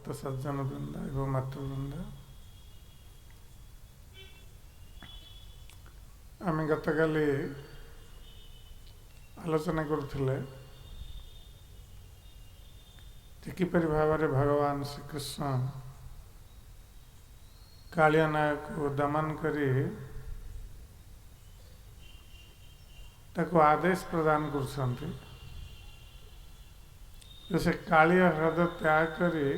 भक्त सज्जन वृंद एवं मातृवृंद आम गतकाली आलोचना करुले किपर भाव में भगवान श्रीकृष्ण कालिया नायक को दमन करी ताको आदेश प्रदान कर जैसे कालिया हृदय त्याग करी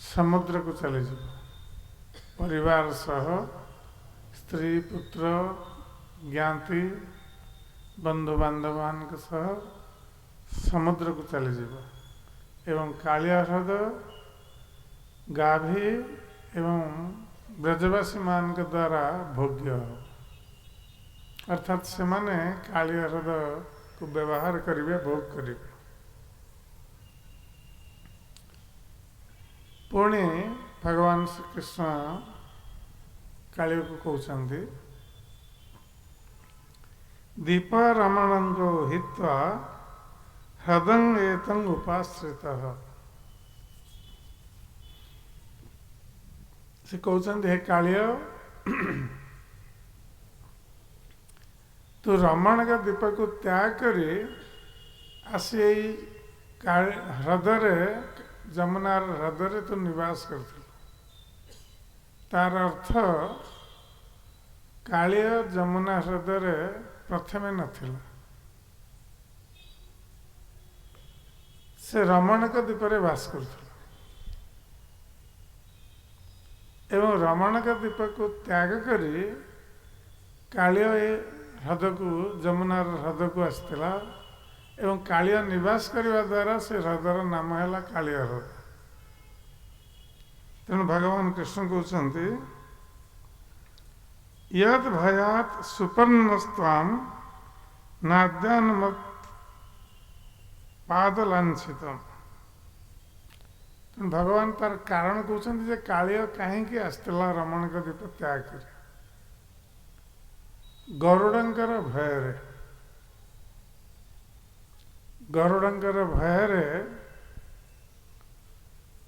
समुद्र को चले जाओ परिवार सह स्त्री पुत्र ज्ञाति बंधु बांधवान के सह समुद्र को चले जाओ एवं कालिया हृदय गाभी एवं ब्रजवासी मान के द्वारा भोग्य हो अर्थात से माने कालिया हृदय को व्यवहार करेंगे भोग करेंगे पुणी भगवान श्री कृष्ण काली को कहते दीप रमण को हित्वा हृदंग एतंग उपाश्रित से कहते हे कालिया तो रमण का दीप को त्याग करी आसी हृदय जमुनार हृदय तो निवास कर तार अर्थ कालिया जमुना हृदय प्रथमे नथिला से रमण का दीप रे वास कर एवं रमण का दीप को त्याग करी कालिया हृदय को जमुनार हृदय को आसला एवं कालिया निवास करने द्वारा से हृदय नाम है कालिया हृदय तेणु भगवान कृष्ण कहते यद भयात सुपर्णस्ताम नाद्यान मत पादलांछित भगवान तार कारण कहते कालिया कहीं आसला रमण का दीप त्याग कर गरुड़ंकर भୟରେ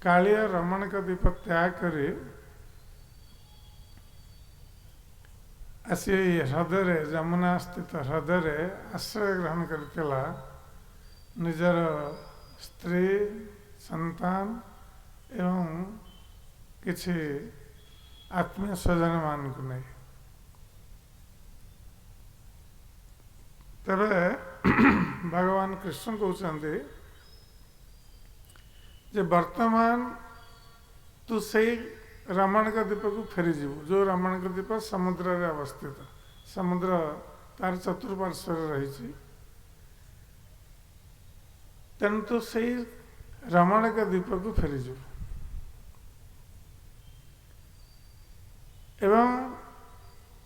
कालिया रमण का दीप त्याग करी आसी हृदय जमुना स्थित हृदय आश्रय ग्रहण करथिला निजर स्त्री संतान एवं किछि आत्मीय स्वजन मान को नहीं तबे भगवान कृष्ण कहते जे वर्तमान तू सही रमण का दीप को फेरी जीव जो रमण का दीप समुद्र रे अवस्थित समुद्र तार चतुर्पार्श्व रही तेणु तू सही रमण का दीप को फेरी जीव एवं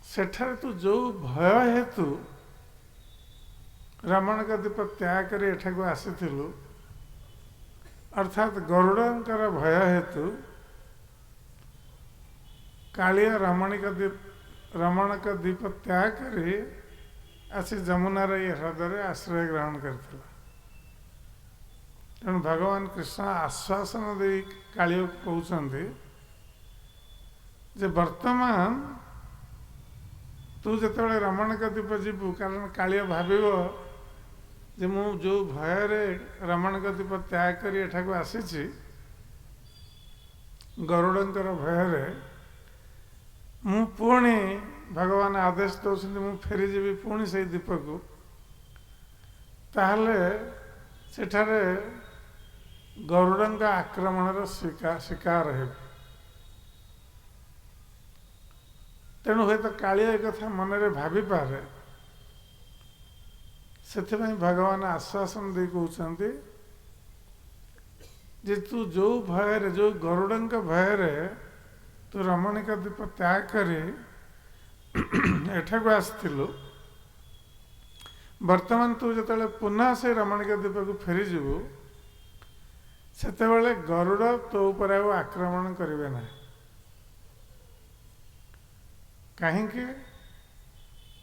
सेठारे तू जो भय हेतु रमण का दीप त्याग कर एठाक आसीलु अर्थात गरुड़ंकर भय हेतु कालिया रमण का दीप त्याग कर आसी जमुनार ये हृदय आश्रय ग्रहण करथिला तेणु भगवान कृष्ण आश्वासन दे कालिया को कहते जे वर्तमान तू जिते रमण का दीप जीवु कारण कालिया भाविव जे मु जो भय रमण का दीप त्याग कर एठाक आसी गरुड़ंकर भय मु पुणी भगवान आदेश दौरान मु फेरी जीवी पुणी से दीप को ताहले सेठारे गरुड़ंक आक्रमण शिकार है तेणु हे तो कालिया एक कथा मनरे भाभी पारे से भगवान आश्वासन दे कहते जे तू जो भय जो गरुड़ंक भय तू रमण का दीप त्याग कर एठाक आसलु वर्तमान तू जो पुनः से रमण का दीप को फेरी जीवु सेते गरुड़ तो ऊपर आक्रमण करेंगे ना कहीं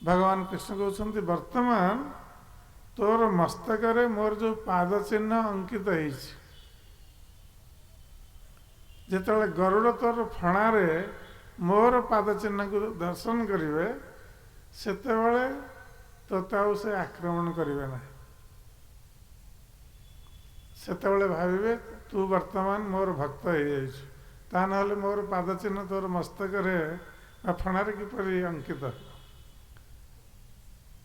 भगवान कृष्ण कहते वर्तमान तोर मस्तक मोर जो पाद चिन्ह अंकित है ଯେତେବେଳେ ଗରୁଡ଼ ତୋର ଫଣାରେ ମୋର ପାଦ ଚିହ୍ନକୁ ଦର୍ଶନ କରିବେ ସେତେବେଳେ ତୋତେ ଆଉ ସେ ଆକ୍ରମଣ କରିବେ ନାହିଁ। ସେତେବେଳେ ଭାବିବେ ତୁ ବର୍ତ୍ତମାନ ମୋର ଭକ୍ତ ହେଇଯାଇଛୁ, ତା ନହେଲେ ମୋର ପାଦ ଚିହ୍ନ ତୋର ମସ୍ତକରେ ବା ଫଣାରେ କିପରି ଅଙ୍କିତ।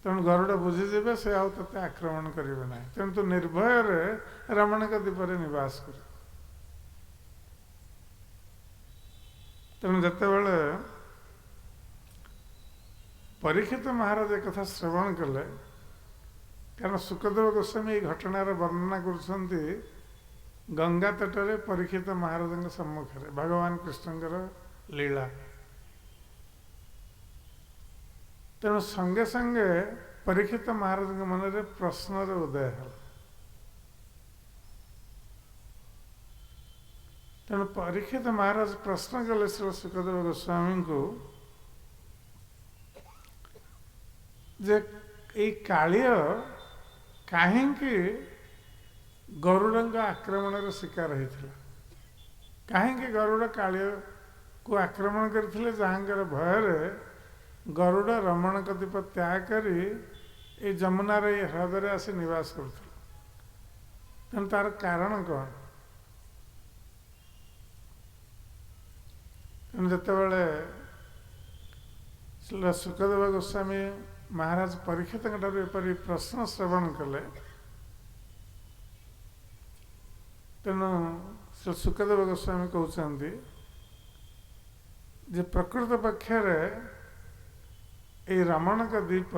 ତେଣୁ ଗରୁଡ଼ ବୁଝିଯିବେ ସେ ଆଉ ତୋତେ ଆକ୍ରମଣ କରିବେ ନାହିଁ। ତେଣୁ ତୁ ନିର୍ଭୟରେ ରମଣୀକ ଦ୍ୱୀପରେ ନିବାସ କର। ତେଣୁ ଯେତେବେଳେ ପରୀକ୍ଷିତ ମହାରାଜ ଏକଥା ଶ୍ରବଣ କଲେ, କାରଣ ଶୁକଦେବ ଗୋସ୍ୱାମୀ ଏହି ଘଟଣାର ବର୍ଣ୍ଣନା କରୁଛନ୍ତି ଗଙ୍ଗା ତଟରେ ପରୀକ୍ଷିତ ମହାରାଜଙ୍କ ସମ୍ମୁଖରେ ଭଗବାନ କୃଷ୍ଣଙ୍କର ଲୀଳା। ତେଣୁ ସଙ୍ଗେ ସଙ୍ଗେ ପରୀକ୍ଷିତ ମହାରାଜଙ୍କ ମନରେ ପ୍ରଶ୍ନର ଉଦୟ ହେଲା। ତେଣୁ ପରୀକ୍ଷିତ ମହାରାଜ ପ୍ରଶ୍ନ କଲେ ଶ୍ରୀ ଶୁକଦେବ ଗୋସ୍ୱାମୀଙ୍କୁ ଯେ ଏଇ କାଳିଅ କାହିଁକି ଗରୁଡ଼ଙ୍କ ଆକ୍ରମଣର ଶିକାର ହେଇଥିଲା? କାହିଁକି ଗରୁଡ଼ କାଳିଅକୁ ଆକ୍ରମଣ କରିଥିଲେ, ଯାହାଙ୍କର ଭୟରେ ଗରୁଡ଼ ରମଣଙ୍କ ଦ୍ୱୀପ ତ୍ୟାଗ କରି ଏଇ ଯମୁନାର ଏଇ ହ୍ରଦରେ ଆସି ନିବାସ କରୁଥିଲେ? ତେଣୁ ତାର କାରଣ କ'ଣ? ତେଣୁ ଯେତେବେଳେ ଶୁକଦେବ ଗୋସ୍ୱାମୀ ମହାରାଜ ପରୀକ୍ଷିତଙ୍କ ଠାରୁ ଏପରି ପ୍ରଶ୍ନ ଶ୍ରବଣ କଲେ, ତେଣୁ ଶୁକଦେବ ଗୋସ୍ୱାମୀ କହୁଛନ୍ତି ଯେ ପ୍ରକୃତ ପକ୍ଷରେ ଏଇ ରମଣଙ୍କ ଦ୍ୱୀପ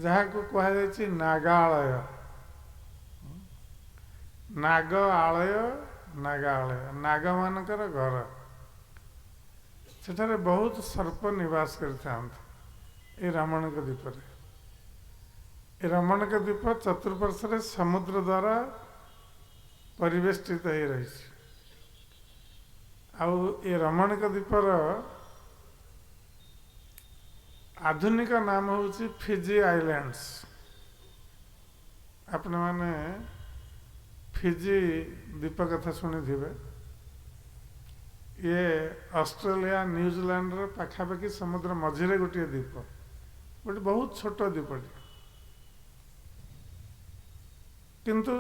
ଯାହାକୁ କୁହାଯାଇଛି ନାଗାଳୟ, ନାଗ ଆଳୟ, ନାଗାଳୟ, ନାଗମାନଙ୍କର ଘର। ସେଠାରେ ବହୁତ ସର୍ପ ନିବାସ କରିଥାନ୍ତି ଏ ରମଣଙ୍କ ଦ୍ୱୀପରେ। ଏ ରମଣଙ୍କ ଦ୍ୱୀପ ଚତୁଃପାର୍ଶ୍ୱରେ ସମୁଦ୍ର ଦ୍ୱାରା ପରିବେଷ୍ଟିତ ହୋଇ ରହିଛି। ଆଉ ଏ ରମଣଙ୍କ ଦ୍ୱୀପର ଆଧୁନିକ ନାମ ହେଉଛି ଫିଜି ଆଇଲ୍ୟାଣ୍ଡସ୍। ଆପଣମାନେ ଫିଜି ଦ୍ୱୀପ କଥା ଶୁଣିଥିବେ। ଇଏ ଅଷ୍ଟ୍ରେଲିଆ ନ୍ୟୁଜିଲ୍ୟାଣ୍ଡର ପାଖାପାଖି ସମୁଦ୍ର ମଝିରେ ଗୋଟିଏ ଦ୍ୱୀପ, ଗୋଟେ ବହୁତ ଛୋଟ ଦ୍ୱୀପଟି, କିନ୍ତୁ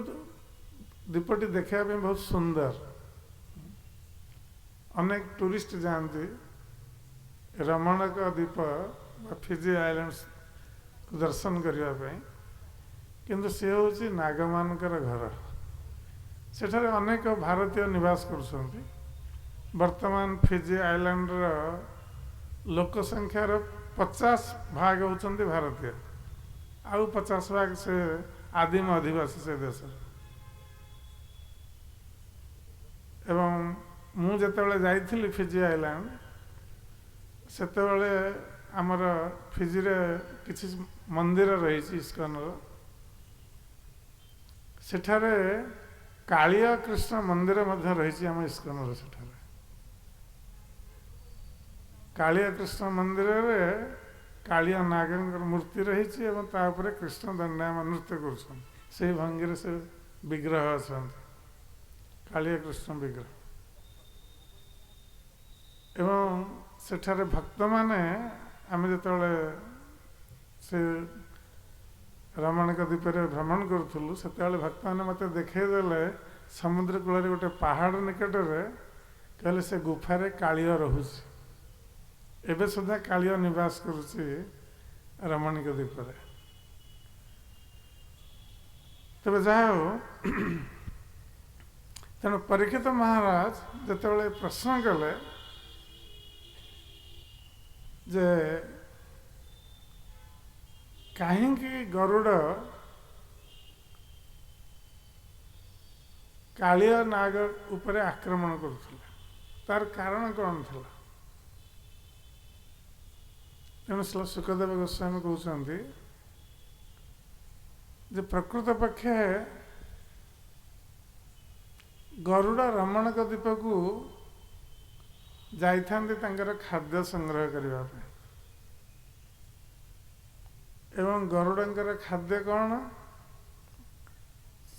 ଦ୍ୱୀପଟି ଦେଖିବା ପାଇଁ ବହୁତ ସୁନ୍ଦର। ଅନେକ ଟୁରିଷ୍ଟ ଯାଆନ୍ତି ରମଣଙ୍କ ଦ୍ୱୀପ ବା ଫିଜି ଆଇଲ୍ୟାଣ୍ଡସକୁ ଦର୍ଶନ କରିବା ପାଇଁ, କିନ୍ତୁ ସେ ହେଉଛି ନାଗମାନଙ୍କର ଘର। ସେଠାରେ ଅନେକ ଭାରତୀୟ ନିବାସ କରୁଛନ୍ତି। ବର୍ତ୍ତମାନ ଫିଜି ଆଇଲ୍ୟାଣ୍ଡର ଲୋକ ସଂଖ୍ୟାର 50% ହେଉଛନ୍ତି ଭାରତୀୟ, ଆଉ 50% ସେ ଆଦିମ ଅଧିବାସୀ ସେ ଦେଶର। ଏବଂ ମୁଁ ଯେତେବେଳେ ଯାଇଥିଲି ଫିଜି ଆଇଲ୍ୟାଣ୍ଡ, ସେତେବେଳେ ଆମର ଫିଜିରେ କିଛି ମନ୍ଦିର ରହିଛି ଇସ୍କନର। ସେଠାରେ କାଳିଅ କୃଷ୍ଣ ମନ୍ଦିର ମଧ୍ୟ ରହିଛି ଆମ ଇସ୍କନର। ସେଠାରେ କାଳିଅ କୃଷ୍ଣ ମନ୍ଦିରରେ କାଳିଅ ନାଗଙ୍କର ମୂର୍ତ୍ତି ରହିଛି ଏବଂ ତା ଉପରେ କୃଷ୍ଣ ଦଣ୍ଡାୟମାନ ନୃତ୍ୟ କରୁଛନ୍ତି। ସେହି ଭଙ୍ଗୀରେ ସେ ବିଗ୍ରହ ଅଛନ୍ତି, କାଳିଅ କୃଷ୍ଣ ବିଗ୍ରହ। ଏବଂ ସେଠାରେ ଭକ୍ତମାନେ, ଆମେ ଯେତେବେଳେ ସେ ରମଣଙ୍କ ଦ୍ୱୀପରେ ଭ୍ରମଣ କରୁଥିଲୁ, ସେତେବେଳେ ଭକ୍ତମାନେ ମୋତେ ଦେଖେଇଦେଲେ ସମୁଦ୍ର କୂଳରେ ଗୋଟେ ପାହାଡ଼ ନିକଟରେ, କହିଲେ ସେ ଗୁଫାରେ କାଳିଅ ରହୁଛି। ଏବେ ସୁଦ୍ଧା କାଳିଅ ନିବାସ କରୁଛି ରମଣୀଙ୍କ ଦ୍ୱୀପରେ। ତେବେ ଯାହା ହେଉ, ତେଣୁ ପରୀକ୍ଷିତ ମହାରାଜ ଯେତେବେଳେ ପ୍ରଶ୍ନ କଲେ ଯେ କାହିଁକି ଗରୁଡ଼ କାଳିଅ ନାଗ ଉପରେ ଆକ୍ରମଣ କରୁଥିଲେ, ତାର କାରଣ କ'ଣ ଥିଲା? ତେଣୁ ଶୁକଦେବ ଗୋସ୍ୱାମୀ କହୁଛନ୍ତି ଯେ ପ୍ରକୃତ ପକ୍ଷେ ଗରୁଡ଼ ରମଣଙ୍କ ଦ୍ୱୀପକୁ ଯାଇଥାନ୍ତି ତାଙ୍କର ଖାଦ୍ୟ ସଂଗ୍ରହ କରିବା ପାଇଁ। ଏବଂ ଗରୁଡ଼ଙ୍କର ଖାଦ୍ୟ କ'ଣ?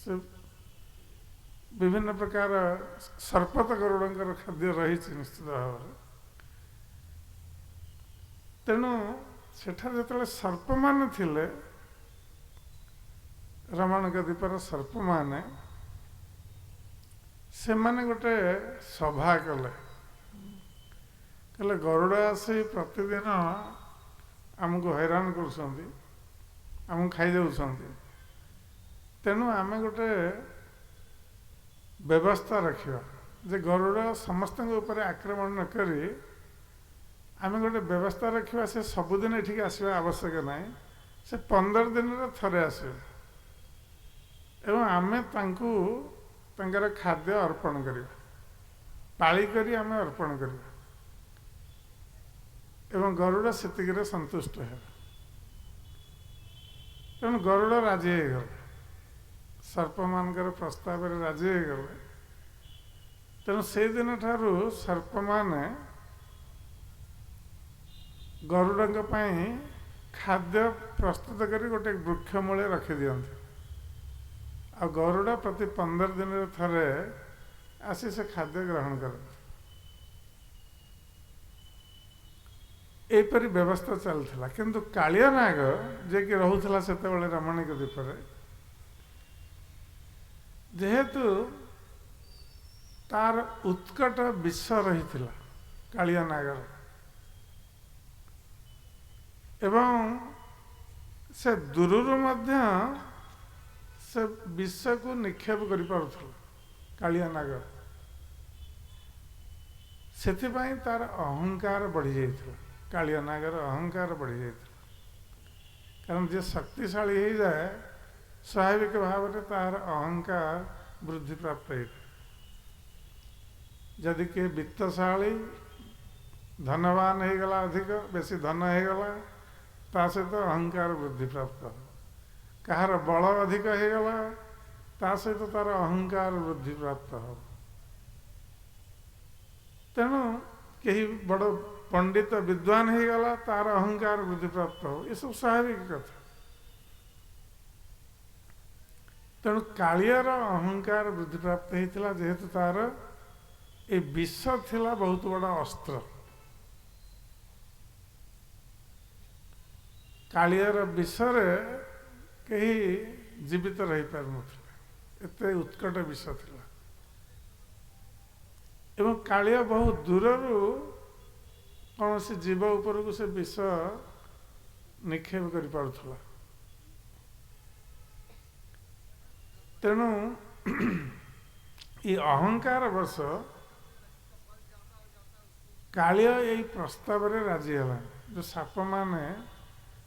ସେ विभिन्न प्रकार सर्पत गरुड़ंकर खाद्य रही निश्चित भाव में। तेणु सेठारे जेतेबेले सर्प माने थिले रमणक द्वीपर सर्प माने से माने गोटे सभा कले कहले गरुड़ आसी प्रतिदिन आमको हैरान करुछंती आमको खाई जाउछंती तेणु आमे गोटे व्यवस्था रखिया जे गरुड़ समस्त ऊपर आक्रमण न करी आमे गोटे व्यवस्था रखिया से सबुदिन एठिक आसवा आवश्यक ना से 15 दिन थरे आसवे एवं आमे तांकु तांकर खाद्य अर्पण करिया पाळी करी आमे अर्पण करिया एवं गरुड़ सेतिकरे संतुष्ट है तेणु गरुड़ राजी हो गले सर्प मानकर प्रस्ताव राजी हो गले तेणु से दिन ठारू सर्प माने गरुड़ खाद्य प्रस्तुत करी गोटे वृक्ष मूले रखी दियंती आ गरुड़ प्रति 15 दिन थरे आसी से खाद्य ग्रहण करते एपरी व्यवस्था चलता किंतु कालिया नाग जे कि रोला से रमणीक द्वीपर जेहेतु तार उत्कट विष रही कालिया नागर एवं से दूरରୁ ମଧ୍ୟ से विष को निक्षेप कर कालिया नागर से तार अहंकार बढ़ी जाइए कालिया नागर अहंकार बढ़ी जाइए कारण जे शक्तिशाली हो जाए स्वाभाविक भाव में तार अहंकार वृद्धि प्राप्त होता जदि किए वित्तशाली धनवान हो गला अधिक बेसी धन हो गला ता सहित अहंकार वृद्धि प्राप्त हो कहार बल अधिक हो गला ता सहित तार अहंकार वृद्धि प्राप्त हो तेणु कहीं बड़ पंडित विद्वान हो गला तार अहंकार वृद्धि प्राप्त हो ये सब स्वाभाविक कथा तेणु कालियार अहंकार वृद्धि प्राप्त होता जेहेतु तार ये विष थिला बहुत बड़ा अस्त्र कालियार विषरे कहीं जीवित रही पार नथिले उत्कट विष थिला एवं कालिया बहुत दूररू कौन से जीव उपर को से विष निक्षेप कर पारुथला तेणु ये अहंकार वर्ष कालिया यही प्रस्ताव रे राजी है जो साप माने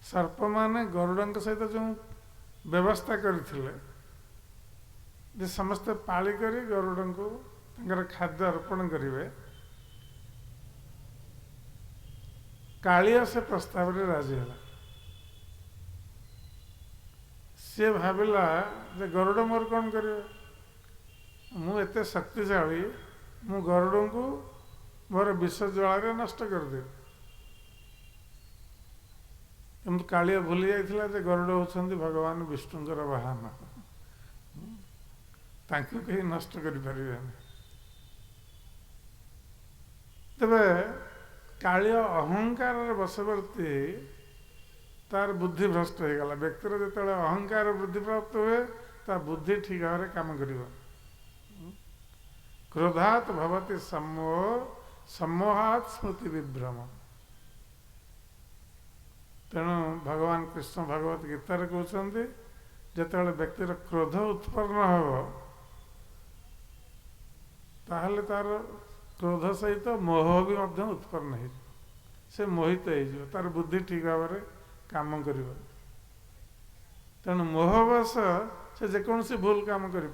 सर्प माने गरुड़ सहित जो व्यवस्था करते समस्ते पाली करी गरुड़ को खाद्य अर्पण करेंगे कालिया से प्रस्ताव रे राजी है सी भाविला जे गरुड़ मोर कौन कर मुझे शक्तिशाली मु गरुड़ को मोर विष ज्वाल नष्ट करदे किंतु कालिया भूली जाइथिला जे गरुड़ होछंती भगवान विष्णुंकर वाहन तांको कहीं नष्ट करि परिबेनी तबे कालिया अहंकार वशवर्ती तार बुद्धि भ्रष्ट हो गला व्यक्तिर जो अहंकार वृद्धि प्राप्त हुए ता बुद्धि ठीक भाव में काम कर क्रोधात भवति सम्मोह सम्मोहात स्मृति विभ्रम तेणु भगवान कृष्ण भगवत गीतार कहते जिते व्यक्तिर क्रोध उत्पन्न हो ताहले तार क्रोध सहित मोह भी उत्पन्न हो से मोहित हो तार बुद्धि ठीक भाव में काम कर तेणु मोहवश से जेकोसी भूल काम कर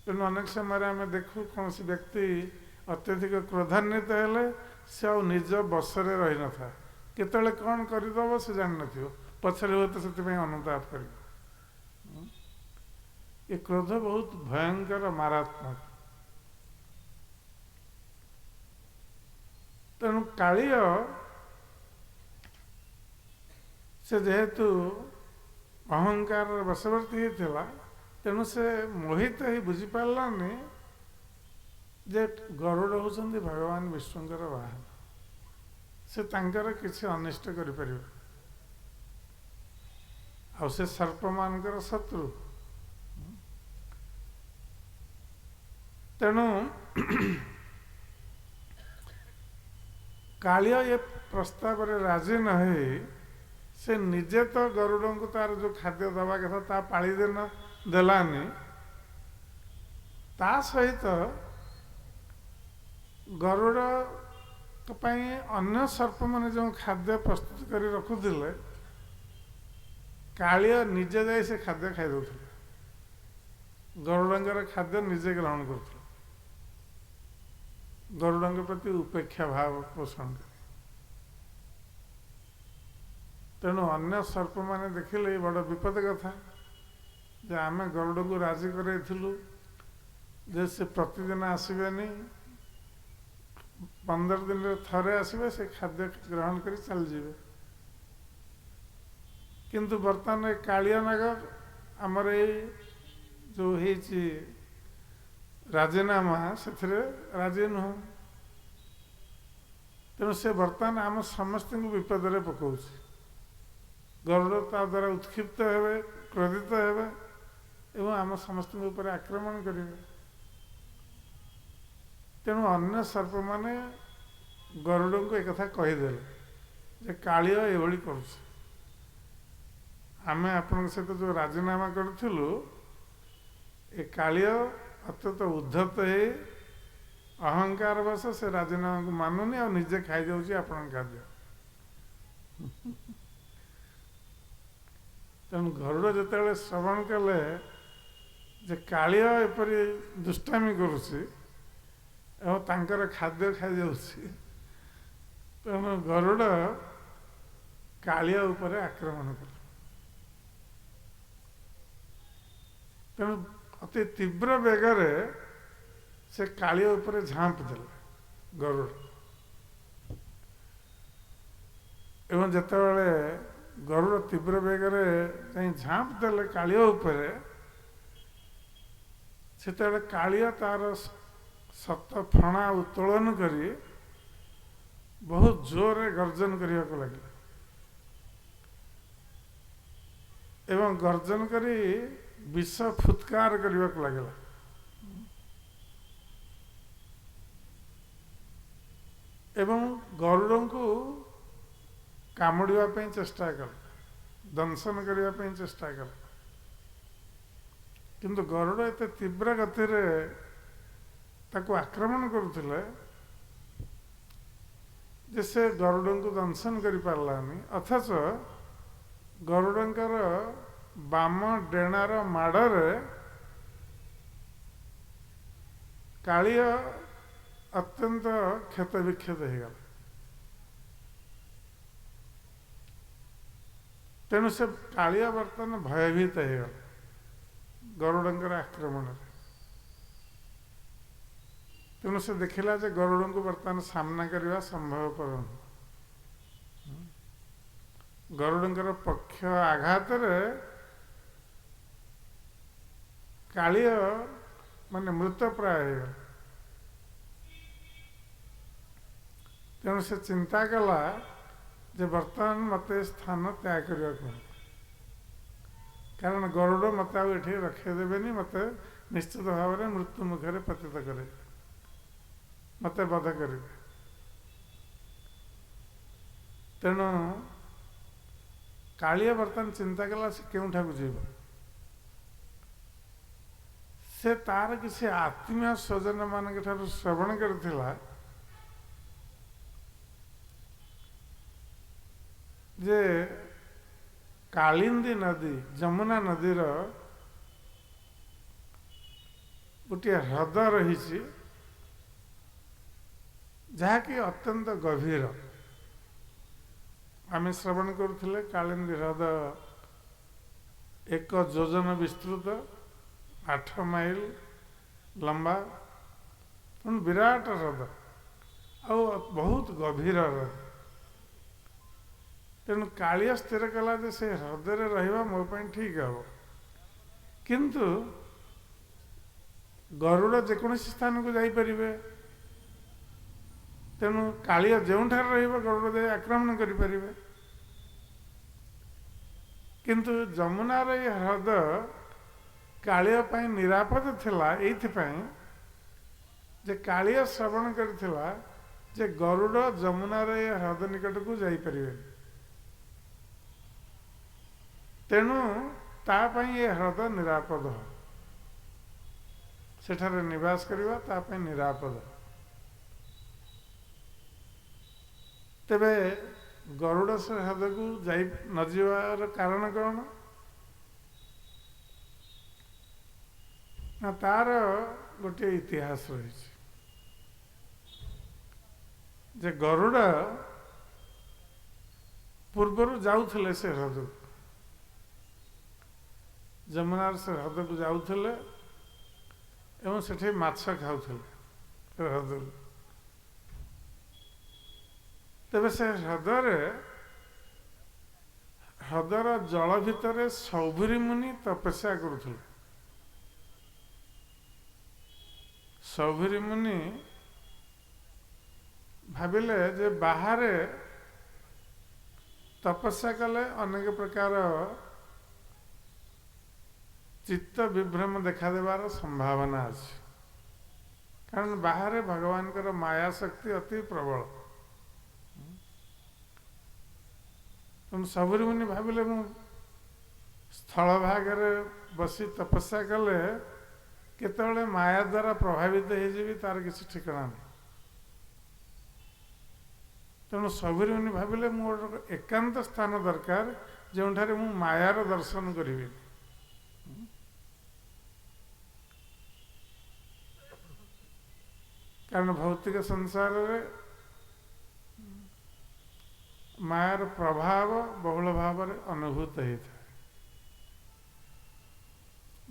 तेणु अनेक समय आम देखू कौन व्यक्ति अत्यधिक क्रोधान्वित हेले से आ निज बसरे रही न था केतले कौन करदब से जान न पछरे हुए तो से अनुताप कर ये क्रोध बहुत भयंकर मारात्मक तेणु कालिय से जेहेतु अहंकार वशवर्ती होता तेणु से मोहित ही बुझीपारानी जे गरुड़ होउछन्ति भगवान विष्णुंकर वाहन से तांकर किसी अनिष्ट करिपर आ से सर्प मानकर शत्रु तेणु कालिया ये प्रस्ताव रे राजी न से निजे तो गरुड़ को तार जो खाद्य दवा कथा ता पाली देलानी ता सहित गरुड़ अन्य सर्प मैंने जो खाद्य प्रस्तुत कर रखुले कालिया निजे जाए से खाद्य खाई दौले गरुड़ खाद्य निजे ग्रहण कर गरुड़ प्रति उपेक्षा भाव पोषण कर तेणु अन्य सर्प मैंने देखिले बड़ विपद कथा जे आम गरुड़ को राजी करइथिलु जे से प्रतिदिन आसबेनी 15 दिन थरे आसबे से खाद्य ग्रहण कर चल जाए किंतु बर्तमान कालिया नाग आमर जो होती राजीनामा से राजी नुह तेणु से बर्तमान आम समस्त को विपद में पकाऊ गरुड़ ता द्वारा उत्क्षिप्त हेबे क्रोधित हेबे एवं आम समस्त ऊपर आक्रमण करेंगे तेणु अन्य सर्प माने गरुड़ को एक कथा कहीदे जे कालिया एभली कर आम आपण सहित जो राजीनामा करूँ ए कालिया अत्यंत उद्धत है अहंकार वश से राजीनामा को मानुनी और निजे खाई जाऊँगी आपण खाद्य तेणु गरुड़ जिते श्रवण कले जे कालिया एपरी दुष्टामी करुच्ची एवं खाद्य खाई जाऊँगी तेणु गरुड़ कालिया उपर आक्रमण कर तेणु अति तीव्र बेगरे से कालिया उपर झांप देले गरुड़ एवं जितेबाला गरुड़ तीव्र बेगरे झांप देले कालिया उपर से कालिया तार सत फणा उत्तोलन करी बहुत जोर गर्जन करने को लगे एवं गर्जन करी विष फुत्कार करने को लगे एवं गरुड़ को कामुड़ा चेष्टा कर दंशन करने चेष्टा कर किंतु गरुड़ एत तीव्र गति ताको आक्रमण करुले जे से गरुड़ को दंशन कर पारलानी अथच गरुड़ंकर बाम डेणार माड़े कालिया अत्यंत क्षत विक्षत होगा तेणु से कालिया बर्तमान भयभीत होगा गरुड़ंकर आक्रमण तेणु से देखला जे गरुड़ को बर्तमान सामना करने संभवपर गरुड़ंकर पक्ष आघात कालिया माने मृत प्राय तेणु से चिंता कला जे बर्तमान मत स्थान त्याग करने को कारण गरुड़ मत आठे रखेदेनि मत निश्चित भाव में मृत्यु मुखे पतित करे मत बध कर तेणु कालिया बर्तमान चिंता कला से केउठा को जीव से तार किसी आत्मीय स्वजन मान श्रवण करथिला जे कालिंदी नदी जमुना नदीर गोटे ह्रद रही जहाँकि अत्यंत गभीर आम श्रवण करुले कालिंदी ह्रद 1 योजन विस्तृत 8 माइल लंबा विराट ह्रद आ बहुत गभीर ह्रद तेणु कालिया स्थिर कला से ह्रदे रहा मोपाई ठीक हम किंतु गरुड़ जेकोसी स्थान को जापरिबे तेणु कालिया जोठार गरुड़ जाए आक्रमण करें किंतु जमुनार ये ह्रद कालिया पाई निरापद थिला एइथिपाई जे कालिया श्रवण करथिला जे गरुड़ जमुनार ये ह्रद निकट को जापरिबे तेणु तापाई ये ह्रद निरापद सेठारे निवास करवा तापाई निरापद तेबे गरुड़ से ह्रद को जाई न जीवार कारण कौन ना तार गोटे इतिहास रही जे गरुड़ पूर्वर जाऊले से ह्रद जमुनार से ह्रद को जाऊले एवं सेठी माछ खाऊले ह्रद तेबे से ह्रदर जल भितर सौभरी मुनि तपस्या करुले सौभरी मुनि भाविले जे बाहर तपस्या कले अनेक प्रकार चित्त विभ्रम देखा देवार संभावना अच्छे कारण बाहर भगवान कर माया शक्ति अति प्रबल तुम सबरी मुनि भाविले मु स्थल भागरे बसी तपस्या कले केतबेले माया द्वारा प्रभावित हो तार किसी ठिकाना नहीं तेणु सबरी मुनि भाविले मोर एकांत स्थान दरकार जोठारे मु मायार दर्शन करी कारण भौतिक संसार रे मायार प्रभाव बहुल भाव अनुभूत होता है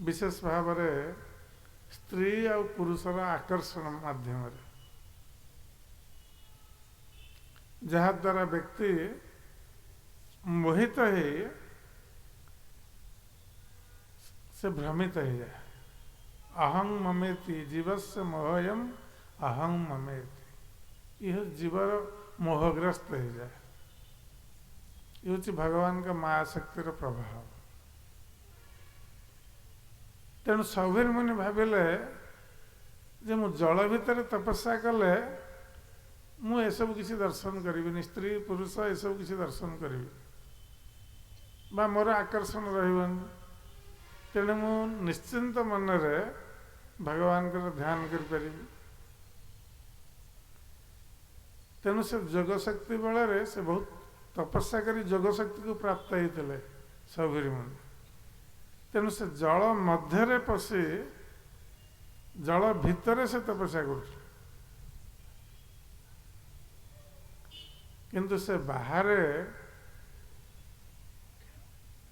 विशेष भाव स्त्री और पुरुषर आकर्षण माध्यम जहा द्वारा व्यक्ति मोहित से भ्रमित हो जाए अहं ममेति जीवस्य मोहयम अहं ममेति यह जीवर मोहग्रस्त हो जाए ये हूँ भगवान का माया शक्तिर प्रभाव तेणु सौभीर मुनि भाविले जे मु जल भितर तपस्या कले मु एसबू किसी दर्शन करी स्त्री पुरुष एसबू किसी दर्शन करी बा मोर आकर्षण रही तेणु मु निश्चिंत मन रे भगवान का ध्यान करी तेणु से जोग शक्ति बल से बहुत तपस्या करी जोग शक्ति को प्राप्त होते सौभरी मुनि तेणु से जल मध्य पशि जल भितर से तपस्या कर किंतु से बाहर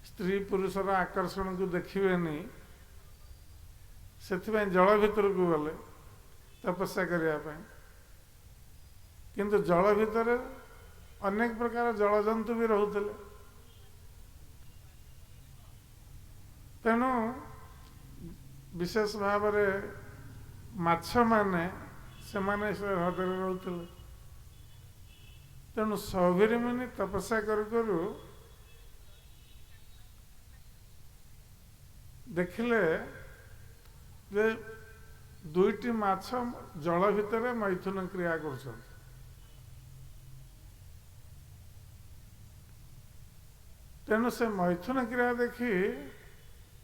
स्त्री पुरुषर आकर्षण को देखिबेनी से जल भितर को गले तपस्या करने किंतु जल भितर अनेक प्रकार जलजंतु भी रोते तेणु विशेष भाव माछ माने से ह्रदे रोते तेणु सौभरी मुनि तपस्या करू देखिले जे दुईटी माछ जल भितर मैथुन क्रिया कर तेणु से मैथुन क्रिया देखी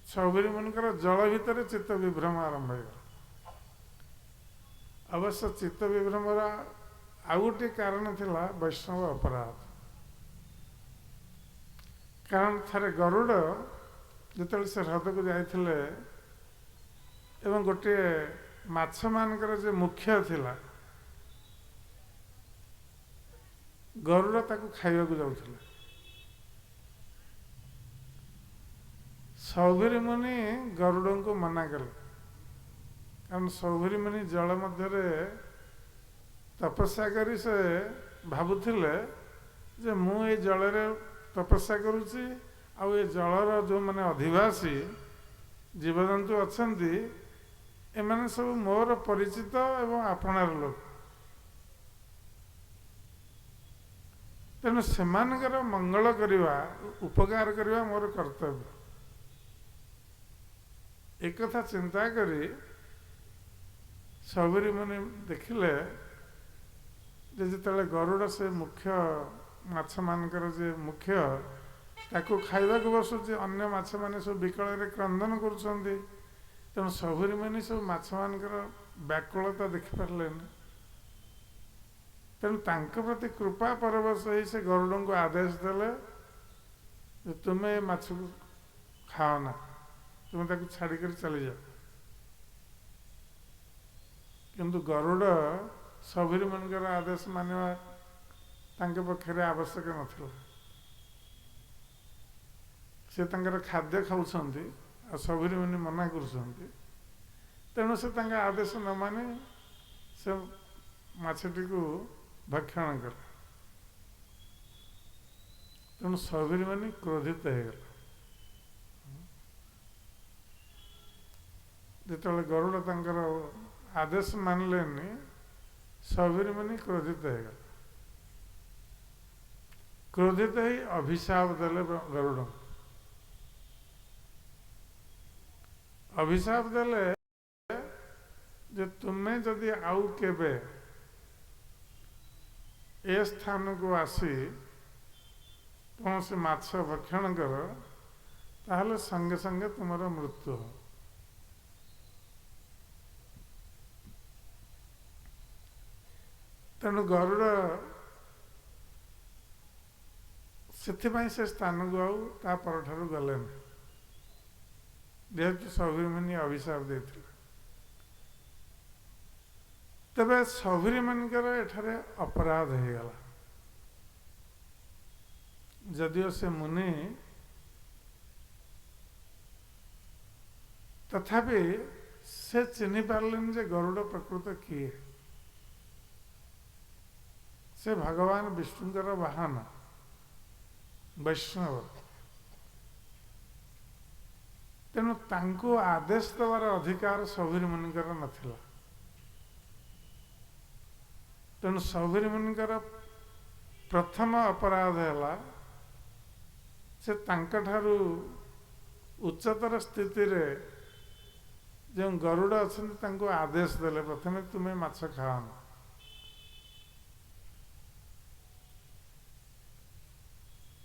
सौभरी मुनिकर जल भितर चित्त विभ्रम आरंभ हो अवश्य चित्त विभ्रम आउ गोटे कारण थिला वैष्णव अपराध कारण थारे गरुड़ जिते से ह्रद को जाइथिले एवं गोटे माछ मानकर जे मुख्य थिला गरुड़ ताकू खाइबा को जाउथिले सौभरी मुनि गरुड़ को मना कले कारण सौभरी मुनि जल मध्य तपस्या करी से भावुले जे मु ये जल तपस्या करुच्ची आ जलर जो माने अधिवासी जीवजंतु अछंती एमाने सब मोर परिचित एवं आपणार लोक तेणु सेमानकर मंगल करवा उपकार करवा मोर कर्तव्य एक कथा चिंता करी सबरी मुनि देखिले जिते गरुड़ से मुख्य माछ मानकर जे मुख्य ताको खाइबा को बसुची अन्य माछ माने सब विकल रे क्रंदन करुछंती तेणु सबरी मुनि सब माछ मानकर व्याकुलता देखि पारलेनी तेणु तांको प्रति कृपा परवश होई से गरुड़ को आदेश देले जे तुमे माछ को खाओ ना तुम ताको छाड़ी कर चली जाओ किंतु गरुड़ सबरी मुनिकर आदेश मानवा तांके पक्षरे आवश्यक नथिला से तांकर खाद्य खाउछंती आ सबरी मुनि मना करुछंती तेणु से तांका आदेश न माने से माछटी को भक्षण कले तेणु सबरी मुनि क्रोधित हो गला जिते गरुड़ तांकर आदेश मानलेनी सबरी मुनि क्रोधित हो गला क्रोधित ही अभिशाप देले गरुड़ अभिशाप देले जे तुम्हें जदि आउ केबे ए स्थान को आसी कौन से माछ भक्षण कर ताहले संगे संगे तुम्हारा मृत्यु हो तेणु गरुड़ से स्थान को आउ ता परठारु गलेन जेहेतु सबरी मुनि अभिशाप देथिले तबे सबरी मुनिकर एठारे अपराध हो गला जदिओ से मुनि तथापि से चिन्हि पारलेन जे गरुड़ प्रकृत किए से भगवान विष्णुकर वाहन वैष्णव तेणु तांको आदेश देवार अधिकार सबरी मुनिकर नथिला तेणु सबरी मुनिकर प्रथम अपराध है से तांकठारु उच्चतर स्थिति रे जो गरुड़ अछंती तांको आदेश देले प्रथमे तुमे माछ खाओ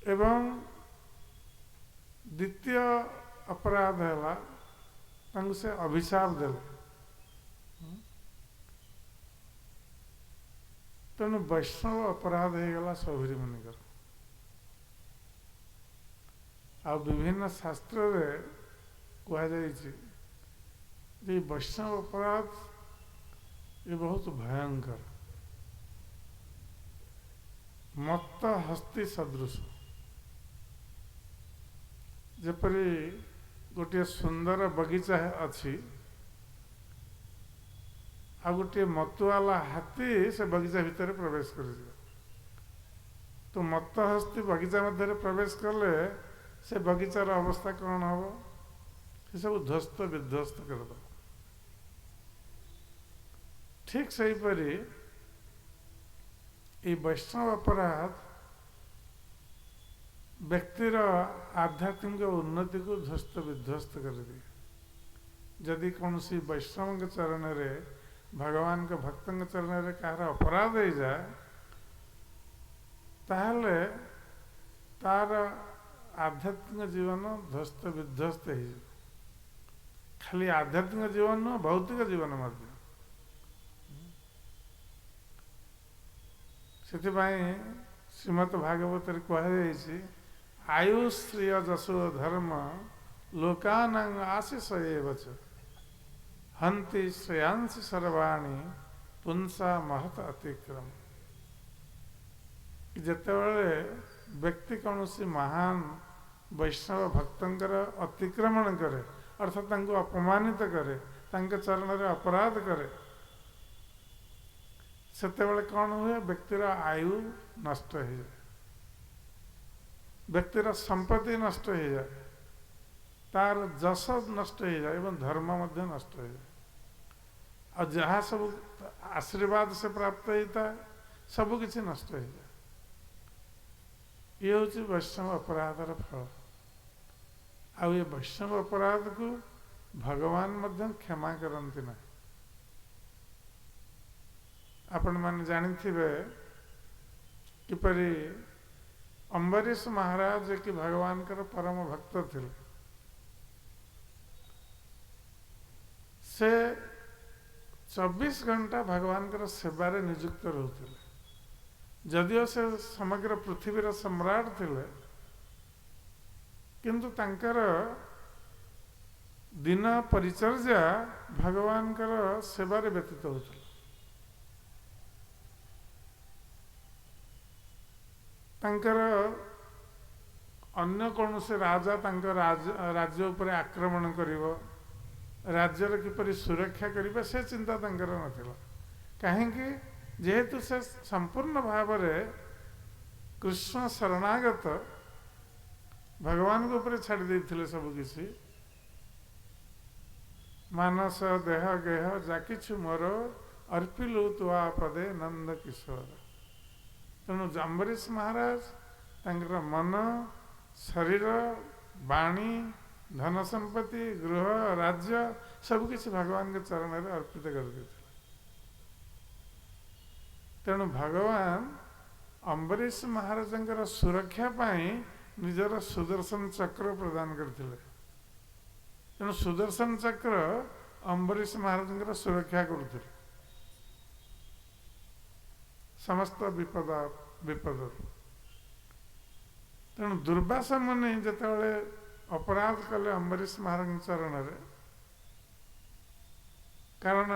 एवं द्वितीय अपराध है तांको से अभिशाप देले तेणु वैष्णव अपराध हो गला सबरी मुनिकर आ विभिन्न शास्त्र रे कहा जायछि जे वैष्णव अपराध ये बहुत भयंकर मत्त हस्ती सदृश जपरी गोटे सुंदर बगीचा अच्छी आ गोटे मतुआला हाथी से बगीचा भितर प्रवेश कर तो मत हस्ती बगीचा मध्य प्रवेश कले से बगीचार अवस्था कौन हम से सब ध्वस्त विध्वस्त करद ठीक सहीपरी ये वैष्णव अपराध व्यक्तिर आध्यात्मिक उन्नति को ध्वस्त विध्वस्त कर दिए जदि कौन सी वैष्णव के चरण रे भगवान के भक्त चरण रे कहार अपराध हो जाए ताहले तार आध्यात्मिक जीवन ध्वस्त विध्वस्त हो खाली आध्यात्मिक जीवन न भौतिक जीवन मध्य श्रीमद भागवत कहुई आयुश्रिय जशो धर्म लोकान आशीष हंति श्रेयांश सर्वाणी पुंसा महत अतिक्रम जितेबाला व्यक्ति कौन सी महान वैष्णव भक्तर अतिक्रमण करे अर्थात अपमानित करे चरण रे अपराध करे सेतेबेले कौन हुए व्यक्तिर आयु नष्ट हो जाए व्यक्तिर संपत्ति नष्ट हो जाए तार जस नष्ट हो जाए एवं धर्म मध्य नष्ट हो जाए और जहाँ सब आशीर्वाद से प्राप्त होता है सबकि नष्ट हो जाए। ये हूँ वैष्णव अपराधर फल। आउ ये वैष्णव अपराध को भगवान मध्य क्षमा करती ना। आपण मैंने जानिथिबे किपरि अम्बरीश महाराज कि भगवान कर परम भक्त थे। से 24 घंटा भगवान कर सेवारे नियुक्त रहते। जदिओ से समग्र पृथ्वीर सम्राट थिले किंतु तांकर दिन परिचर्या भगवान कर सेवारे व्यतीत होता। तांकर अन्य कौन से राजा राज्य उपर आक्रमण करिवो राज्यर किपरि सुरक्षा करिबा से चिंता तांकर नथिला। काहेकि जेहेतु से संपूर्ण भाव में कृष्ण शरणागत भगवान के ऊपर छाड़ देते सब किसी। मानस देह गेह जाकिछु मोर अर्पिलु तुआ पदे नंद किशोर। तेणु अम्बरीश महाराज तांकर मन शरीर वाणी धन संपत्ति गृह राज्य सबकि भगवान के चरण में अर्पित कर देते। तेणु भगवान अम्बरीश महाराज सुरक्षा पाई निजर सुदर्शन चक्र प्रदान करते। तेणु सुदर्शन चक्र अम्बरीश महाराज सुरक्षा करुଥିଲେ समस्त विपद। तेणु दुर्वासा मुनि जितेबाला अपराध कले अम्बरीश महाराज चरण में, कारण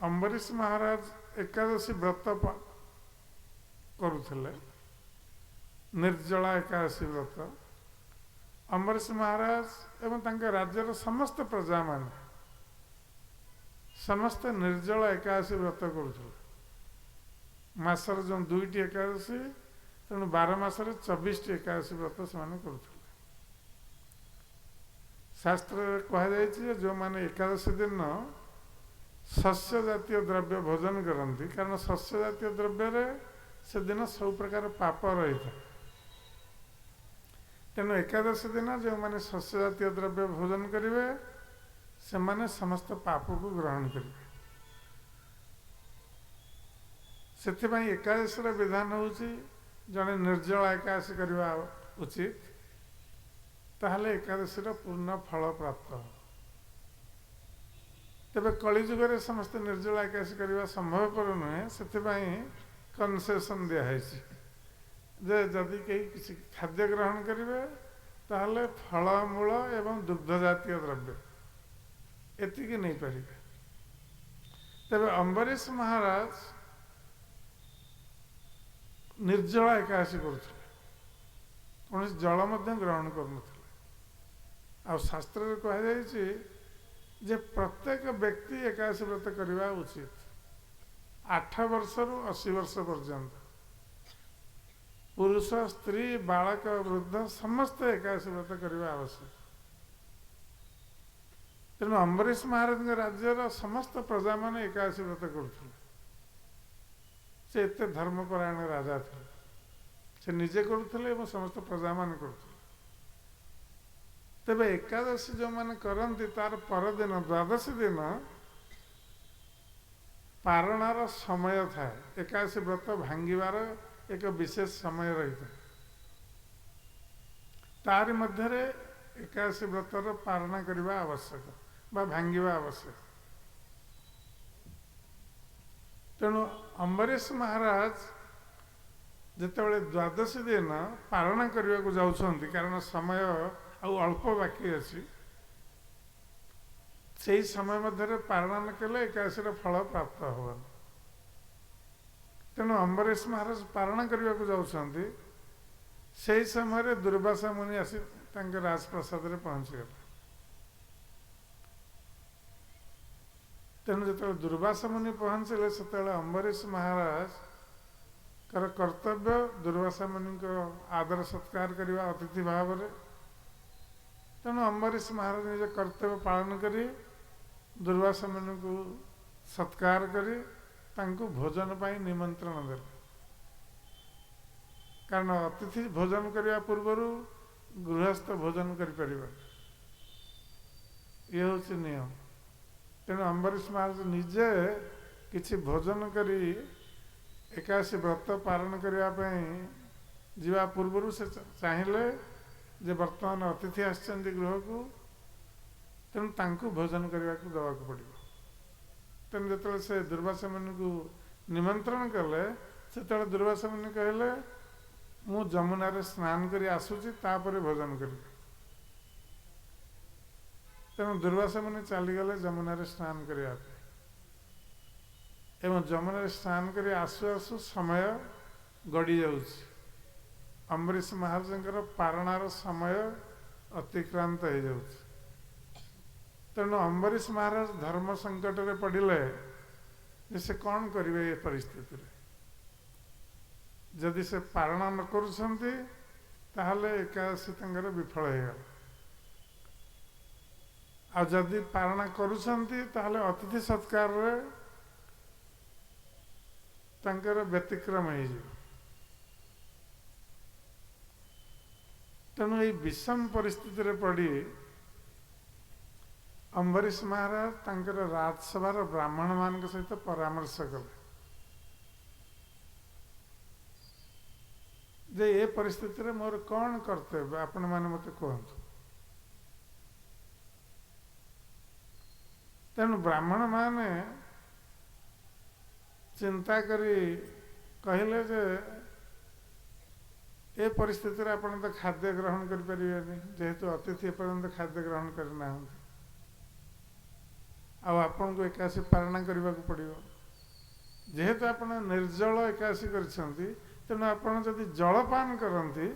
अम्बरीश महाराज एकादशी व्रत करुଥିଲେ निर्जला एकादशी व्रत। अम्बरीश महाराज एवं तांके राज्यर समस्त प्रजा मान समस्त निर्जला एकादशी व्रत करुଥିଲେ। मासर जो 2टी एकादशी तेणु 12 मासरे 24टी एकादशी व्रत से करुଥିଲେ। शास्त्र कहुई जो मैंने एकादशी दिन शस्य जातीय द्रव्य भोजन करती, कारण शस्य जातीय द्रव्य से दिन सब प्रकार पाप रही था। तेणु एकादशी दिन जो मैंने शस्य जातीय द्रव्य भोजन करेंगे से माने समस्त पाप को ग्रहण करेंगे। से एकादशी विधान हूँ जड़े निर्जला एकादशी करवा उचित, ताहले एकादशी पूर्ण फल प्राप्त हो। तेबे कलिजुगे समस्त निर्जला एकादशी करवा संभवपर नुहे, से कनसेसन दिखाई जे जदि कहीं किसी खाद्य ग्रहण करेंगे ताहले फलमूल एवं दुग्ध जातीय द्रव्य एतिकी नहीं पारे। तेबे अम्बरीश महाराज निर्जला एकादशी करुଥିଲେ, कौन जल ग्रहण करुनथिले। आ शास्त्र कहुई जे प्रत्येक व्यक्ति एकादशी व्रत करवा उचित 8 वर्षरु 80 वर्ष पर्यंत। पुरुष स्त्री बालक वृद्ध समस्त एकादशी व्रत करवा आवश्यक। तेणु अम्बरीश महाराज राज्यर समस्त प्रजा मान एकादशी व्रत करुଥିଲେ। से एते धर्मपरायण राजा थे, से निजे करुଥିଲେ एवं समस्त प्रजा मान करुଥିଲେ। तेबे एकादशी जो मैंने करती तार परदिन द्वादशी दिन पारणार समय थाए। एकादशी व्रत भांगार एक विशेष समय रही था। तारि मध्य एकादशी व्रतर पारणा करने आवश्यक बा भांगा आवश्यक। तेणु अम्बरीश महाराज जितेबाला द्वादशी दिन पारणा करने को जाउछंती, कारण समय आउ अल्प बाकी अच्छी, से समय मध्य पारणा न कले एकादशी फल प्राप्त होबन। तेणु अम्बरीश महाराज पारणा करने को जाउछंती, से समय दुर्वासा मुनि आसी तांके राजप्रसाद रे पहुंचीगले। तेणु जो दुर्वासा मुनि पहुंचले से अम्बरीश महाराज कर कर्तव्य दुर्वासा मुनि को आदर सत्कार करने अतिथि भाव में। तेणु अम्बरीश महाराज निज कर्तव्य पालन करी दुर्वासा मुनि को सत्कार करी तांको भोजन पाई निमंत्रण देले। कारण अतिथि भोजन करने पूर्वर गृहस्थ भोजन कर ये हूँ नियम। तेणु अम्बरीश महाराज निजे किछि भोजन करी एकादशी व्रत पालन करने जीवा पूर्वर से चाहिए जे वर्तमान अतिथि आसछन्ति गृह को तेणु तांको भोजन करने को दवा पड़ो। तेणु जो से दुर्वासा मुनि को निमंत्रण कले से दुर्वासा मुनि कहले मु जमुना रे स्नान करी आसुची तापरे भोजन करी। तेणु दुर्वासा मुनि चलीगले जमुना रे स्नान करने एवं जमुना रे स्नान करी आसु आसु समय गड़ी जाउछि। अम्बरीश महाराजंकर पारणार समय अतिक्रांत हो जाउछि। तेणु अम्बरीश महाराज धर्म संकट रे पड़िले से कौन करिवे ये परिस्थिति रे। जदि से पारण न करुछन्ति ताहले एकादशी तंगर विफल हो गला। आ जदि पारण करुछन्ति ताहले अतिथि सत्कार रे तंकर व्यतिक्रम हो जाए। तेणु ये विषम परिस्थिति रे पड़ी अम्बरीश महाराज तंकर राजसभार ब्राह्मण मान सहित परामर्श कले जे ये परिस्थिति रे मोर कौन कर्तव्य आपण माने मते कहतु। तेणु ब्राह्मण माने चिंता करी कहले जे ए परिस्थिति रे आपण तो खाद्य ग्रहण कर परिबेनी जेहेतु अतिथि पर्यंत खाद्य ग्रहण करना आपन को एकादशी पारण करने को पड़ो। जेहेतु आपण निर्जल एकादशी करछन्ति तेणु आपण जदि जलपान करती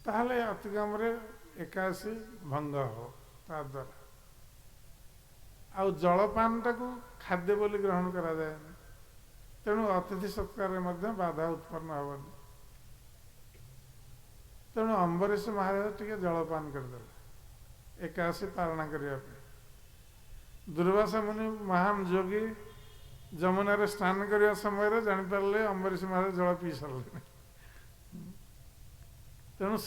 ताहले अतिकम एकादशी भंग हो ता द्वारा आउ जलपान टाकू खाद्य बोली ग्रहण करा जाए। तेणु अतिथि सत्कार में बाधा उत्पन्न हेनी। तेणु अम्बरीश महाराज टिके जलपान करदे एकादशी पारण करने। दुर्वासा मुनि महान जोगी जमुना रे स्नान करने समय जापारे अम्बरीश महाराज जल पी सारे। तेणु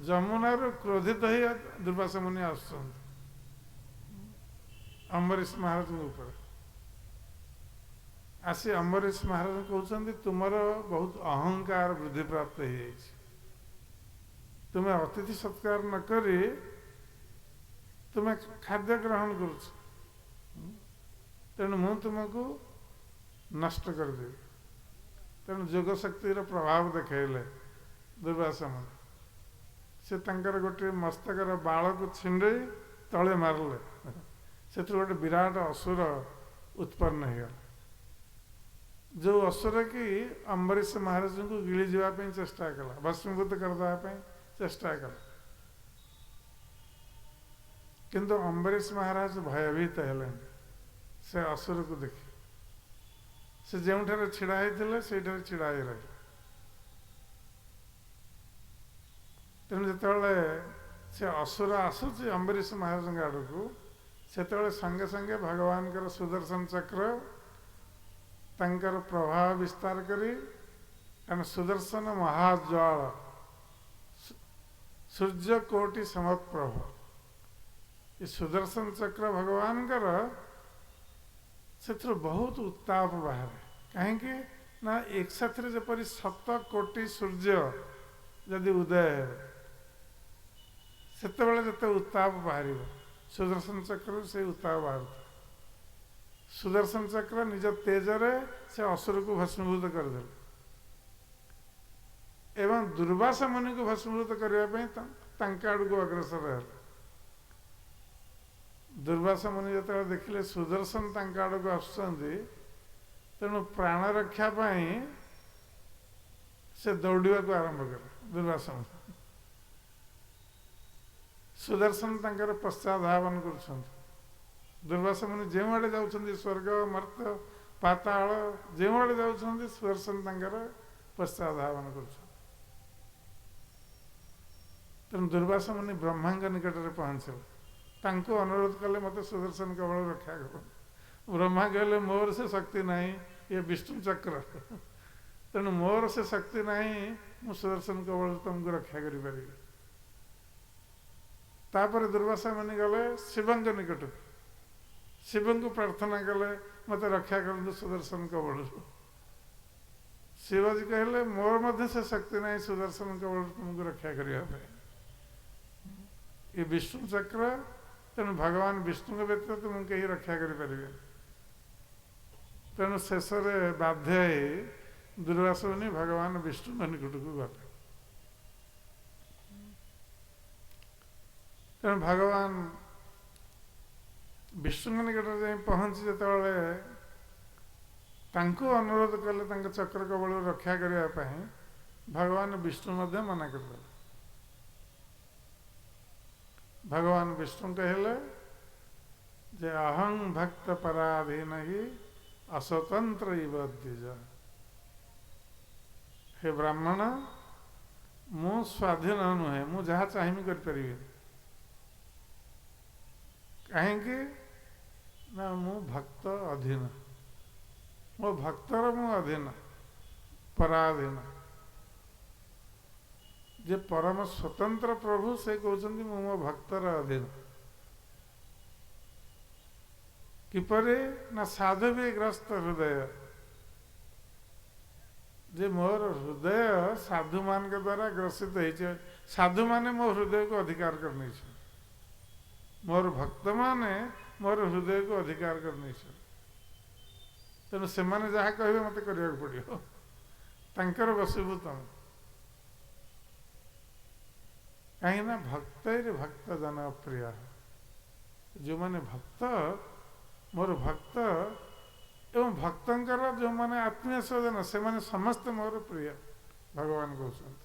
जमुना क्रोधित ही दुर्वासा मुनि आसुचंती अम्बरीश महाराज ऊपर आसी अम्बरीश महाराज कहते तुमर बहुत अहंकार वृद्धि प्राप्त हो जाए। तुम्हें अतिथि सत्कार न करी तुम्हें खाद्य ग्रहण कर तेणु मु तुमको नष्ट करदेवी। तेणु जोग शक्ति प्रभाव देखले दुर्वासा मुनि से गोटे मस्तकर बाल को छिंडे तले मारले से गोटे विराट असुर उत्पन्न हो जो असुर की अम्बरीश महाराज को गिली जावाई चेष्टा कला भस्मीभूत करदेवाई चेष्टा कला किंतु अम्बरीश महाराज भयभीत हेले से असुर को देखी से जो छिड़ा होते से छिड़ा ही रहे। तेणु जो से असुर आसूची अम्बरीश महाराज आड़ को से संगे संगे भगवान सुदर्शन चक्र तंकर प्रभाव विस्तार करी कारण सुदर्शन महाज्वाल सूर्य कोटि समप्रभ ये सुदर्शन चक्र भगवान से बहुत उत्ताप बाहर कहीं ना एक साथ जपरी 7 कोटि सूर्य जदि उदय से उत्ताप बाहर सुदर्शन चक्र से उत्ताप बाहर सुदर्शन चक्र निज तेजरे से असुर को भस्मीभूत करदे एवं दुर्वासा मुनि को भस्मीभूत करने आड़ को अग्रसर है। दुर्वासा मुनि जो देखिले सुदर्शन आड़ को आसुचंती तेणु प्राण रक्षा से दौड़ा को आरंभ कले दुर्वासा मुनि सुदर्शन तंकर पश्चात धावन कर दुर्वासा मुनि जो आड़े जाउछन्ति स्वर्ग मर्त्य पाताल जो आड़े जाउछन्ति सुदर्शन तंकर पश्चात धावन कर ତେଣୁ ଦୁର୍ବାସ ମୁନି ବ୍ରହ୍ମାଙ୍କ ନିକଟରେ ପହଞ୍ଚିଲେ, ତାଙ୍କୁ ଅନୁରୋଧ କଲେ ମୋତେ ସୁଦର୍ଶନ କବଳ ରକ୍ଷା କର। ବ୍ରହ୍ମା କହିଲେ ମୋର ସେ ଶକ୍ତି ନାହିଁ, ଇଏ ବିଷ୍ଣୁ ଚକ୍ର, ତେଣୁ ମୋର ସେ ଶକ୍ତି ନାହିଁ, ମୁଁ ସୁଦର୍ଶନ କବଳ ତୁମକୁ ରକ୍ଷା କରିପାରିବି। ତାପରେ ଦୁର୍ବାସା ମୁନି ଗଲେ ଶିବଙ୍କ ନିକଟକୁ, ଶିବଙ୍କୁ ପ୍ରାର୍ଥନା କଲେ ମୋତେ ରକ୍ଷା କରନ୍ତୁ ସୁଦର୍ଶନ କବଳରୁ। ଶିବଜୀ କହିଲେ ମୋର ମଧ୍ୟ ସେ ଶକ୍ତି ନାହିଁ ସୁଦର୍ଶନ କବଳରୁ ତୁମକୁ ରକ୍ଷା କରିବା ପାଇଁ, ଏ ବିଷ୍ଣୁ ଚକ୍ର, ତେଣୁ ଭଗବାନ ବିଷ୍ଣୁଙ୍କ ବ୍ୟତୀତ ତୁମକୁ କେହି ରକ୍ଷା କରିପାରିବେନି। ତେଣୁ ଶେଷରେ ବାଧ୍ୟ ହେଇ ଦୁର୍ବାସ ମୁନି ଭଗବାନ ବିଷ୍ଣୁଙ୍କ ନିକଟକୁ ଗଲେ। ତେଣୁ ଭଗବାନ ବିଷ୍ଣୁଙ୍କ ନିକଟରେ ଯାଇ ପହଞ୍ଚି ଯେତେବେଳେ ତାଙ୍କୁ ଅନୁରୋଧ କଲେ ତାଙ୍କ ଚକ୍ର କବଳରୁ ରକ୍ଷା କରିବା ପାଇଁ, ଭଗବାନ ବିଷ୍ଣୁ ମଧ୍ୟ ମନା କରିଦେଲେ। ଭଗବାନ ବିଷ୍ଣୁ କହିଲେ ଯେ ଅହଂ ଭକ୍ତ ପରାଧୀନ ହି ଅସ୍ୱତନ୍ତ୍ର ଇବ ଦ୍ୱିଜ। ହେ ବ୍ରାହ୍ମଣ, ମୁଁ ସ୍ୱାଧୀନ ନୁହେଁ, ମୁଁ ଯାହା ଚାହିଁବି କରିପାରିବିନି। କାହିଁକି ନା ମୁଁ ଭକ୍ତ ଅଧୀନ, ମୋ ଭକ୍ତର ମୁଁ ଅଧୀନ, ପରାଧୀନ। ଯେ ପରମ ସ୍ୱତନ୍ତ୍ର ପ୍ରଭୁ ସେ କହୁଛନ୍ତି ମୁଁ ମୋ ଭକ୍ତର ଅଧୀନ। କିପରି ନା ସାଧୁ ବି ଗ୍ରସ୍ତ ହୃଦୟ, ଯେ ମୋର ହୃଦୟ ସାଧୁମାନଙ୍କ ଦ୍ୱାରା ଗ୍ରସିତ ହେଇଛି, ସାଧୁମାନେ ମୋ ହୃଦୟକୁ ଅଧିକାର କରିନେଇଛନ୍ତି, ମୋର ଭକ୍ତମାନେ ମୋର ହୃଦୟକୁ ଅଧିକାର କରିନେଇଛନ୍ତି। ତେଣୁ ସେମାନେ ଯାହା କହିବେ ମୋତେ କରିବାକୁ ପଡ଼ିବ, ତାଙ୍କର ବଶୀଭୂତ। କାହିଁକିନା ଭକ୍ତରେ ଭକ୍ତ ଜନ ପ୍ରିୟ, ଯେଉଁମାନେ ଭକ୍ତ, ମୋର ଭକ୍ତ ଏବଂ ଭକ୍ତଙ୍କର ଯେଉଁମାନେ ଆତ୍ମୀୟ ସ୍ୱଜନ, ସେମାନେ ସମସ୍ତେ ମୋର ପ୍ରିୟ, ଭଗବାନ କହୁଛନ୍ତି।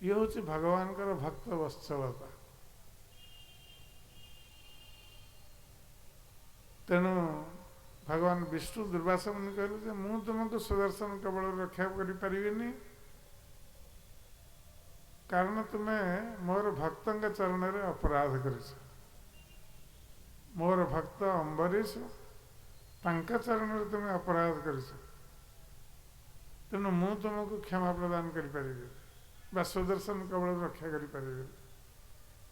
ଇଏ ହେଉଛି ଭଗବାନଙ୍କର ଭକ୍ତ ବତ୍ସଳତା। ତେଣୁ ଭଗବାନ ବିଷ୍ଣୁ ଦୁର୍ବାସ ମୁନି କହିଲେ ଯେ ମୁଁ ତୁମକୁ ସୁଦର୍ଶନ କବଳରୁ ରକ୍ଷା କରିପାରିବିନି, କାରଣ ତୁମେ ମୋର ଭକ୍ତଙ୍କ ଚରଣରେ ଅପରାଧ କରିଛ। ମୋର ଭକ୍ତ ଅମ୍ବରୀଶ, ତାଙ୍କ ଚରଣରେ ତୁମେ ଅପରାଧ କରିଛ, ତେଣୁ ମୁଁ ତୁମକୁ କ୍ଷମା ପ୍ରଦାନ କରିପାରିବି ବା ସୁଦର୍ଶନ କବଳରୁ ରକ୍ଷା କରିପାରିବି।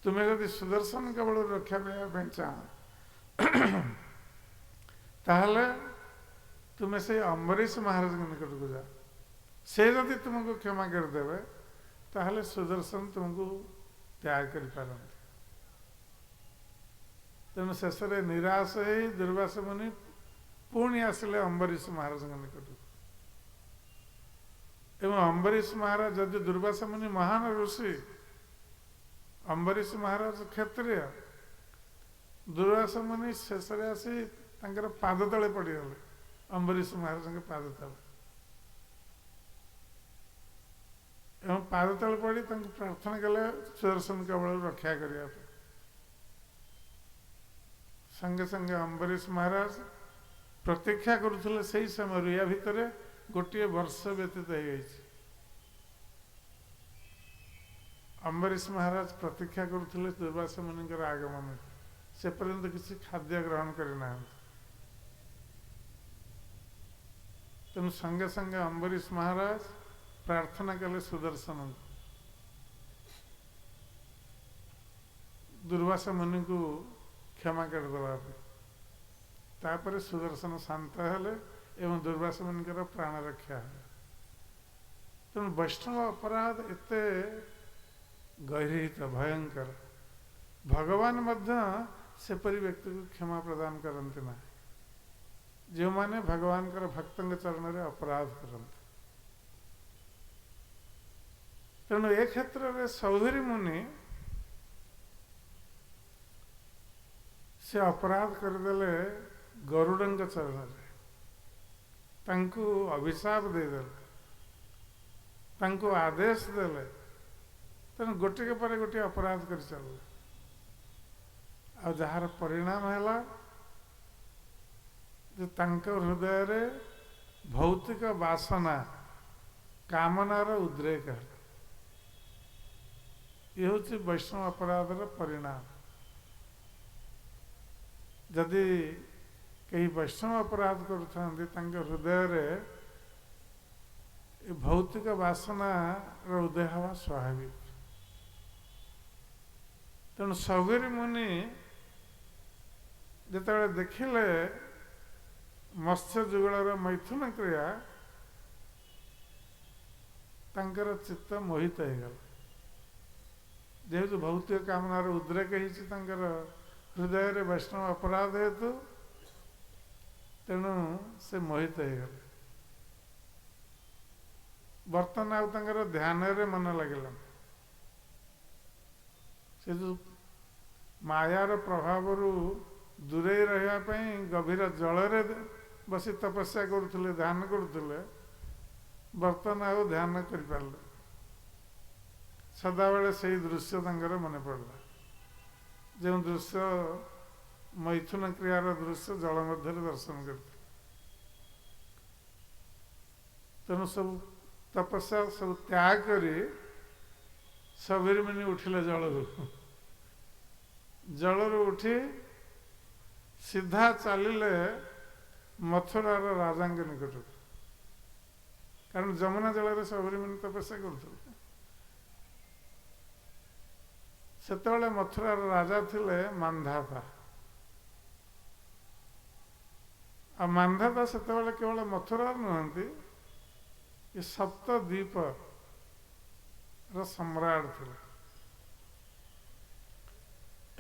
ତୁମେ ଯଦି ସୁଦର୍ଶନ କବଳରୁ ରକ୍ଷା ପାଇବା ପାଇଁ ଚାହ, ତାହେଲେ ତୁମେ ସେଇ ଅମ୍ବରୀଶ ମହାରାଜଙ୍କ ନିକଟକୁ ଯାଅ, ସେ ଯଦି ତୁମକୁ କ୍ଷମା କରିଦେବେ ତାହେଲେ ସୁଦର୍ଶନ ତୁମକୁ ତ୍ୟାଗ କରିପାରନ୍ତି। ତେଣୁ ଶେଷରେ ନିରାଶ ହେଇ ଦୁର୍ବାସ ମୁନି ପୁଣି ଆସିଲେ ଅମ୍ବରୀଶ ମହାରାଜଙ୍କ ନିକଟକୁ। ଏବଂ ଅମ୍ବରୀଶ ମହାରାଜ, ଯଦି ଦୁର୍ବାସ ମୁନି ମହାନ ଋଷି, ଅମ୍ବରୀଶ ମହାରାଜ କ୍ଷତ୍ରିୟ, ଦୁର୍ବାସ ମୁନି ଶେଷରେ ଆସି ତାଙ୍କର ପାଦ ତଳେ ପଡ଼ିଗଲେ, ଅମ୍ବରୀଶ ମହାରାଜଙ୍କ ପାଦ ତଳେ, ଏବଂ ପାଦ ତଳେ ପଡ଼ି ତାଙ୍କୁ ପ୍ରାର୍ଥନା କଲେ ସୁଦର୍ଶନ କବଳରୁ ରକ୍ଷା କରିବା ପାଇଁ। ସଙ୍ଗେ ସଙ୍ଗେ ଅମ୍ବରୀଶ ମହାରାଜ ପ୍ରତୀକ୍ଷା କରୁଥିଲେ ସେହି ସମୟରୁ, ୟା ଭିତରେ ଗୋଟିଏ ବର୍ଷ ବ୍ୟତୀତ ହେଇଯାଇଛି। ଅମ୍ବରୀଶ ମହାରାଜ ପ୍ରତୀକ୍ଷା କରୁଥିଲେ ଦୁର୍ବାସ ମୁନିଙ୍କର ଆଗମନ, ସେ ପର୍ଯ୍ୟନ୍ତ କିଛି ଖାଦ୍ୟ ଗ୍ରହଣ କରିନାହାନ୍ତି। ତେଣୁ ସଙ୍ଗେ ସଙ୍ଗେ ଅମ୍ବରୀଶ ମହାରାଜ ପ୍ରାର୍ଥନା କଲେ ସୁଦର୍ଶନଙ୍କୁ, ଦୁର୍ବାସ ମୁନିଙ୍କୁ କ୍ଷମା କରିଦେବା ପାଇଁ। ତାପରେ ସୁଦର୍ଶନ ଶାନ୍ତ ହେଲେ ଏବଂ ଦୁର୍ବାସ ମୁନିଙ୍କର ପ୍ରାଣ ରକ୍ଷା ହେଲା। ତେଣୁ ବୈଷ୍ଣବ ଅପରାଧ ଏତେ ଗର୍ହିତ, ଭୟଙ୍କର, ଭଗବାନ ମଧ୍ୟ ସେପରି ବ୍ୟକ୍ତିକୁ କ୍ଷମା ପ୍ରଦାନ କରନ୍ତି ନାହିଁ, ଯେଉଁମାନେ ଭଗବାନଙ୍କର ଭକ୍ତଙ୍କ ଚରଣରେ ଅପରାଧ କରନ୍ତି। ତେଣୁ ଏ କ୍ଷେତ୍ରରେ ସୌଧୁରୀ ମୁନି ସେ ଅପରାଧ କରିଦେଲେ ଗରୁଡ଼ଙ୍କ ଚରଣରେ, ତାଙ୍କୁ ଅଭିଶାପ ଦେଇଦେଲେ, ତାଙ୍କୁ ଆଦେଶ ଦେଲେ। ତେଣୁ ଗୋଟିକ ପରେ ଗୋଟିଏ ଅପରାଧ କରି ଚାଲିଲେ, ଆଉ ଯାହାର ପରିଣାମ ହେଲା ଯେ ତାଙ୍କ ହୃଦୟରେ ଭୌତିକ ବାସନା, କାମନାର ଉଦ୍ରେକ ହେଲା। ये हूँ वैष्णव अपराधर परिणाम। जदि कहीं वैष्णव अपराध करुँच हृदय भौतिक वासना उदय हवा स्वाभाविक। तेणु सौगरी मुनि जिते देखिले मत्स्य जुगलर मैथुन क्रिया तांकर चित्त मोहित होगला। जेहेतु भौतिक कामनार उद्रेक हृदय वैष्णव अपराध हेतु तेणु से मोहित होगले। बर्तन आउ ध्यान रे मन लगे से जो मायार प्रभाव दूरे रहा गभीर जल बसी तपस्या करुले ध्यान करुले बर्तन आउ ध्यान कर पारे सदाबले से दृश्य मन पड़ा जो दृश्य मैथुन क्रियार दृश्य जल मध्य दर्शन कर। तेणु सब तपस्या सब त्याग करी सबरी मुनि उठिले जलरू उठी सीधा चलिले मथुरार राजा निकट। कारण जमुना जल सबरी मुनि तपस्या करुले। सेतबेले मथुरार राजा थिले मांधाता। आ मांधाता सेतबेले केवल मथुरा नुहंती ये सप्तद्वीप सम्राट थिले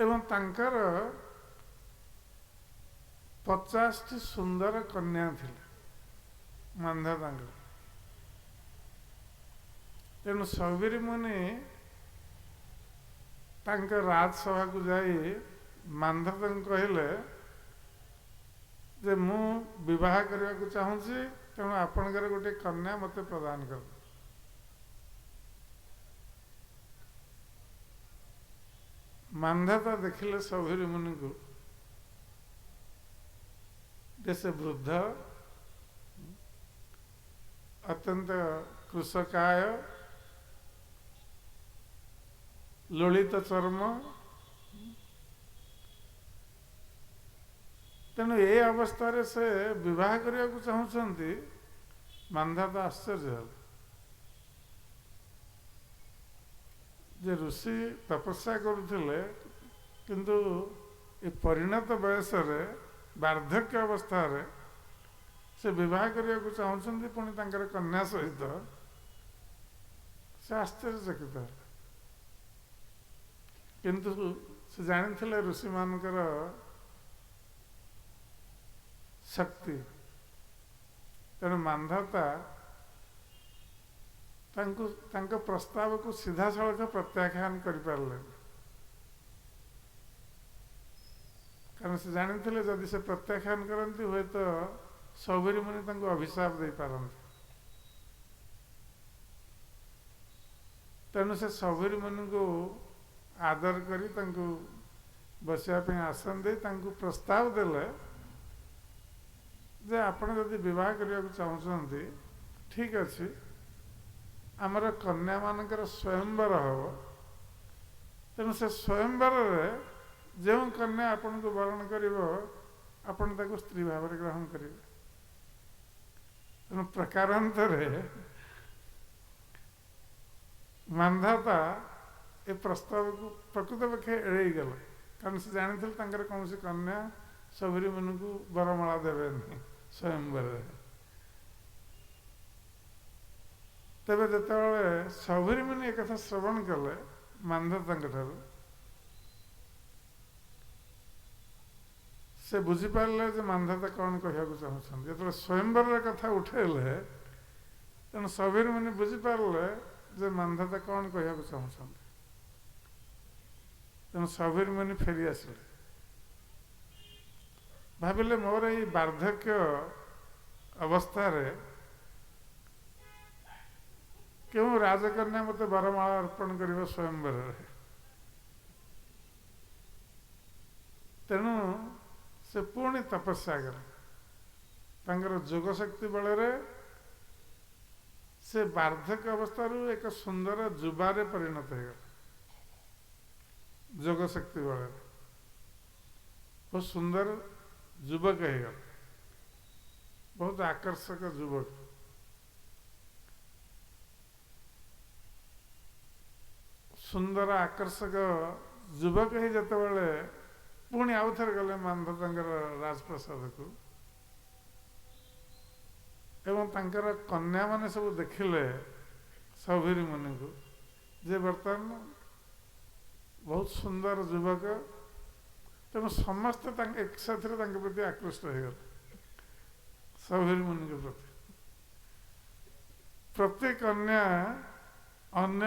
एवं तांकर 50 टी सुंदर कन्या थिले मांधाता। तेणु सौगरी मुनि राजसभा को जाई मांधाता कहले जे मु विवाह करने को चाहूँगी तेणु आपणकर गोटे कन्या मत प्रदान कर। मांधाता देखिले सौगरी मुनि को जैसे वृद्ध अत्यंत कृषकाय ललित चर्म। तेणु ये अवस्था से विवाह करने को चाहूँगी मांधाता आश्चर्य जे ऋषि तपस्या करुले किंतु ये परिणत बयस वार्धक्य अवस्था से विवाह करने को चाहूँगी पुणी कन्या सहित से आश्चर्यचकित है। किंतु से जानी ऋषि मानकर शक्ति। तेणु मांधाता प्रस्ताव को सीधा सड़क प्रत्याख्यान कर पारे। कारण से जानी जदि से प्रत्याख्यान करती हुए तो सौगरी मुनि अभिशाप दे पारती। तेणु से सौगरी मुनि को आदर करी बसापी आसन दे प्रस्ताव देले जे आपण जदि विवाह करने को चाहूँगी ठीक अच्छे आमर कन्या मानकर स्वयंवर हम। तेणु से स्वयंवर जो कन्या आपण को वरण कर स्त्री भाव ग्रहण करेंगे। तेणु प्रकारांतरे मांधाता ए प्रस्ताव को प्रकृत पक्षे एड़े गले। कारण से जानी कौन सी कन्या सौगरी मुनि को बरमाला देवे नहीं स्वयंवर। तेरे जो सौगरी मुनि एक कथा श्रवण कले मांधाता से बुझीपारे जो मांधाता कौन कहना चाहते जो स्वयंवर कथा उठेले तेणु सौगरी मुनि बुझीपारे जे मांधाता कौन कहना चाहते। तेणु सौगरी मुनि फेरी आसिले भाविले मोर ये वार्धक्य अवस्था क्यों राजकन्या मत बरमाला अर्पण कर स्वयंवर। तेणु से पुणी तपस्या कर जोग शक्ति बल से वार्धक्य अवस्था एक सुंदर जुबारे परिणत हो गला। जोग शक्ति बल बहुत सुंदर युवक है, बहुत आकर्षक युवक। सुंदर आकर्षक युवक ही जिते बड़े पुणी आउ थे गले मानधर राजप्रसाद को एवं तांकर कन्या माने सब देखिले सौभिरी मुनि को जे बर्तमान बहुत सुंदर युवक, तेणु समस्ते एक साथ प्रति आकृष्ट हो गए सौभिरी मुनि के प्रति। प्रत्येक कन्या अन्य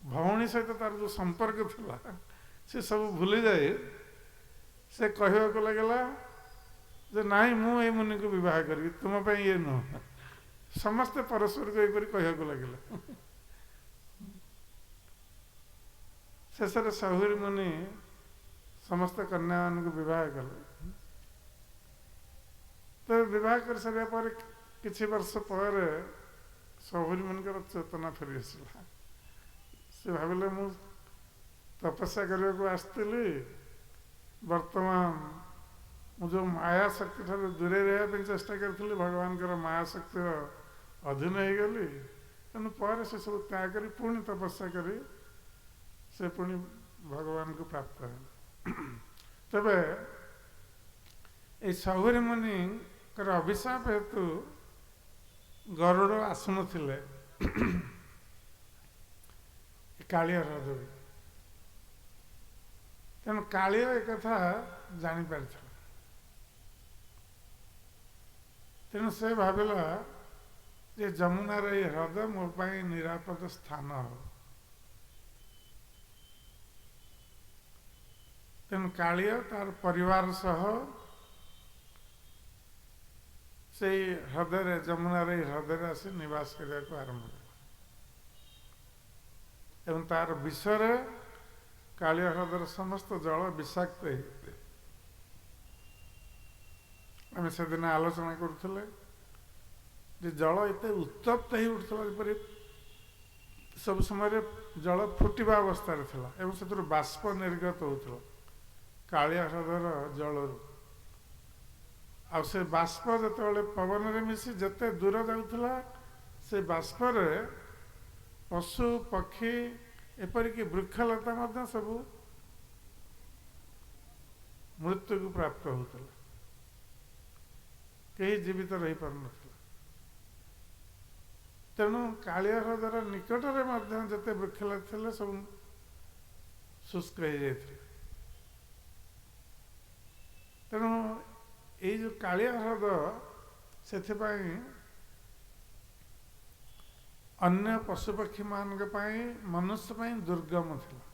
भौणी सहित तार जो संपर्क थिला से सब भूली जाए, से कहवा को लगला जे नाई मु ए मुनि को विवाह करी तुम पे ये नुह, समस्ते परस्पर को यहपरी कहवा को लगला। शेषर सौभिरी मुनि समस्त कन्या मान को विवाह कले। तो विवाह कर सारा पर किछि वर्ष पर सौभिरी मुनि चेतना फेरी आसला। से भाविले मु तपस्या करने को आसती, वर्तमान मु जो माया शक्ति ठार दूरे रहा चेष्टा करी भगवान माया शक्ति अधीन हो गली, तेणु पर से सब त्याग कर पुणी तपस्या करी से पुणी भगवान को प्राप्त है। तबे ये सौभिरी मुनि अभिशाप हेतु गरुड़ आसुन थिले कालिया हृद, तेणु कालिया एक कथा जापार, तेणु से भाविला जे जमुनार ये हृद मो निरापद स्थान हो। तेणु कालिया तार परिवार सह से हृदय जमुनार हृदय आसी निवास करने को आरंभ कर एवं तार विषय कालिया हृदय समस्त जल विषाक्त आम से दिन आलोचना करुले जल एत उत्तप्त हो उठुला, सब समय जल फुटवा अवस्था से बाष्प निर्गत होता कालिया हृदय जल से बाष्प जो पवन में मिसी जिते दूर जाऊला से बाष्प पशु पक्षी एपरिक वृक्षलता सब मृत्यु को प्राप्त होता, कहीं जीवित रही पार न। तेणु कालिया हृदय निकटरे जिते वृक्षलता थे सब शुष्क हो जाते। तेणु ये जो कालिया हृदय से अन्य पशुपक्षी मान मनुष्य दुर्गम थिला।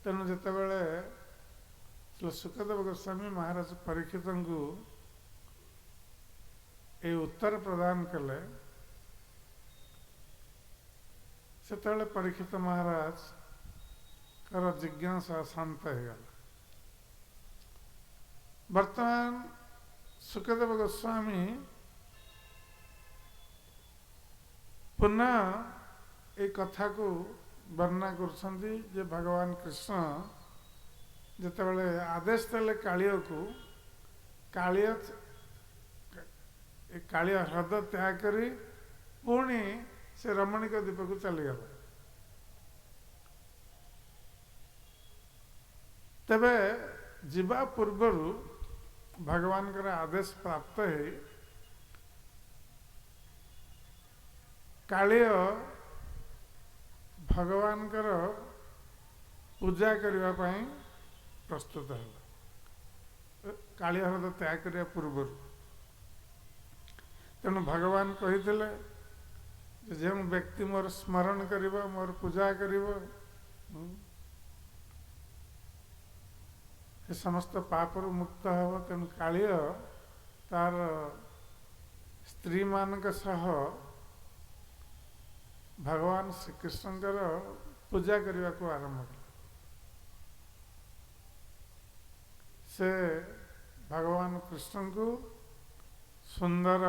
तेणु जितेबाला सुखदेव गोस्वामी महाराज परीक्षित को ये उत्तर प्रदान कले, से परीक्षित महाराज कर जिज्ञासा शांत हो गला। वर्तमान सुखदेव गोस्वामी पुनः एक कथा को वर्णना कर भगवान कृष्ण जितेबाला आदेश देले कालिया को कालिया हृदय त्याग करी पुणी से रमणीक द्वीप को चलीगला। तेबे जीवा पूर्वर भगवान का आदेश प्राप्त है कालिया भगवान पूजा करने प्रस्तुत है। कालिया हृदय त्याग करने पूर्व तेणु भगवान कही जो व्यक्ति मोर स्मरण कर मोर पूजा कर समस्त पापर मुक्त हम। तेणु कालिया तार स्त्री मान सह भगवान श्रीकृष्ण पूजा करने को आरंभ कर से भगवान कृष्ण को सुंदर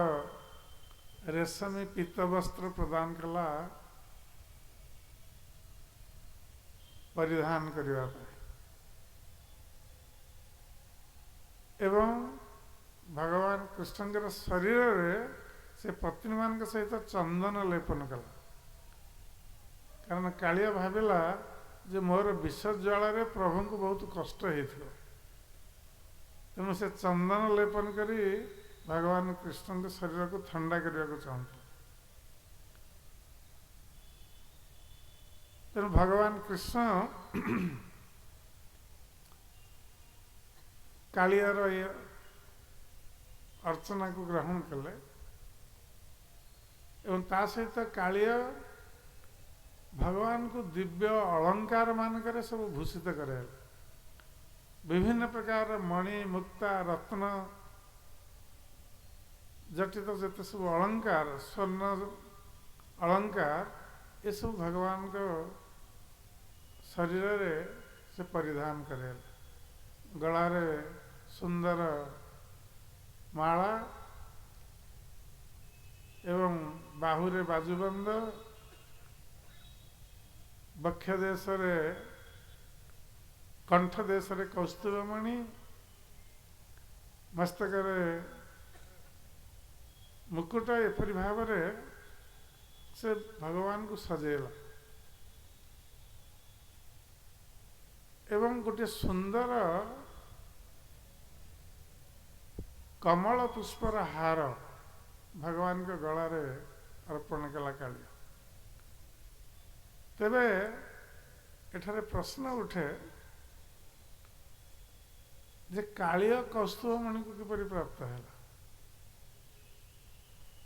रेशमी पीत वस्त्र प्रदान कला परिधान करने एवं भगवान कृष्णकर शरीर में से पत्नी मान सहित चंदन लेपन कला कारण कालिया भाविला जे मोर विष ज्वाल प्रभु को बहुत कष्ट हो तेणु से चंदन लेपन करी भगवान कृष्ण के शरीर को ठंडा करने को चाहते तेणु भगवान कृष्ण कालियार ये अर्चना को ग्रहण कले एवं ता सहित कालिया भगवान को दिव्य अलंकार मानकर सब भूषित करे विभिन्न प्रकार मणि मुक्ता रत्न जटित जिते सब अलंकार स्वर्ण अलंकार ये सब भगवान को शरीर रे से परिधान करे गलारे सुंदर माला एवं बाहुरे बाजुबंद बक्ष देश कंठ देश कौस्तुभमणि मस्तक मुकुट एपरी भाव से भगवान को सजेला एवं गोटे सुंदर कमल पुष्पर हार भगवान के गलारे अर्पण कला कालिया तेबे एठारे प्रश्न उठे जे कालिया कौस्तुभमणि को किपरि प्राप्त है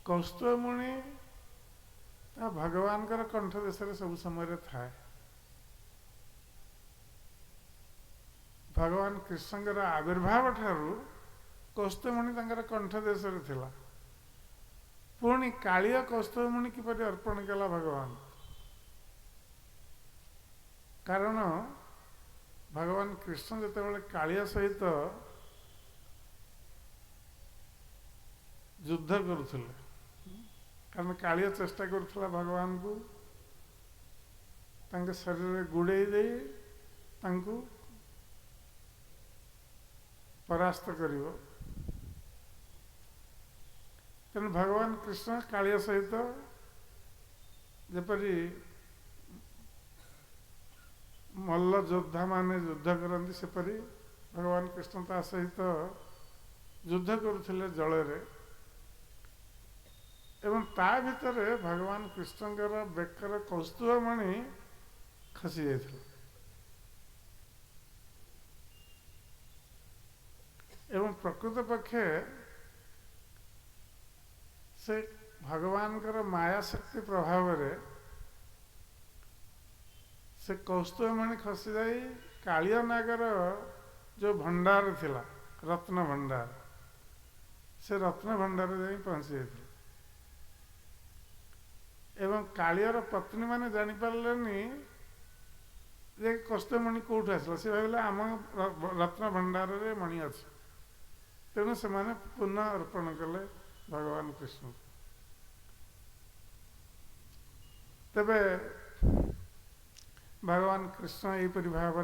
कौस्तुभमणि भगवान कंठ देश सब समय थाए भगवान कृष्ण आविर्भाव ठारू कौस्तुभमणि कंठ देश थिला पुणी कालिया कौस्तुभमणि किपरि अर्पण कला भगवान कारण भगवान कृष्ण जिते कालिया सहित युद्ध करुले कारण कालिया चेष्टा करुला भगवान को तांके शरीर में गुड़े दे तांको परास्त करिवो तेणु भगवान कृष्ण कालिया सहित जपरी मल्ल योद्धा माने युद्ध करती सेपरी भगवान कृष्ण ता सहित युद्ध करुले जल एवं ता भितर भगवान कृष्णकर बेकर कौस्तुभमणि खसी जाता एवं प्रकृत पक्षे से भगवान माया शक्ति प्रभाव से कौस्तुभमणि खसी जाई कालिया नागर जो भंडार थिला रत्न भंडार से रत्न भंडार जाई पहुंची जाता एवं कालियार पत्नी माने जानी पारलेनी जे कौस्तुभमणि कोठु आसला से भाविले आम रत्न भंडार रे मणि अछि तेणु से माने पुनः अर्पण कले भगवान कृष्ण तबे भगवान कृष्ण यहीपरि भाव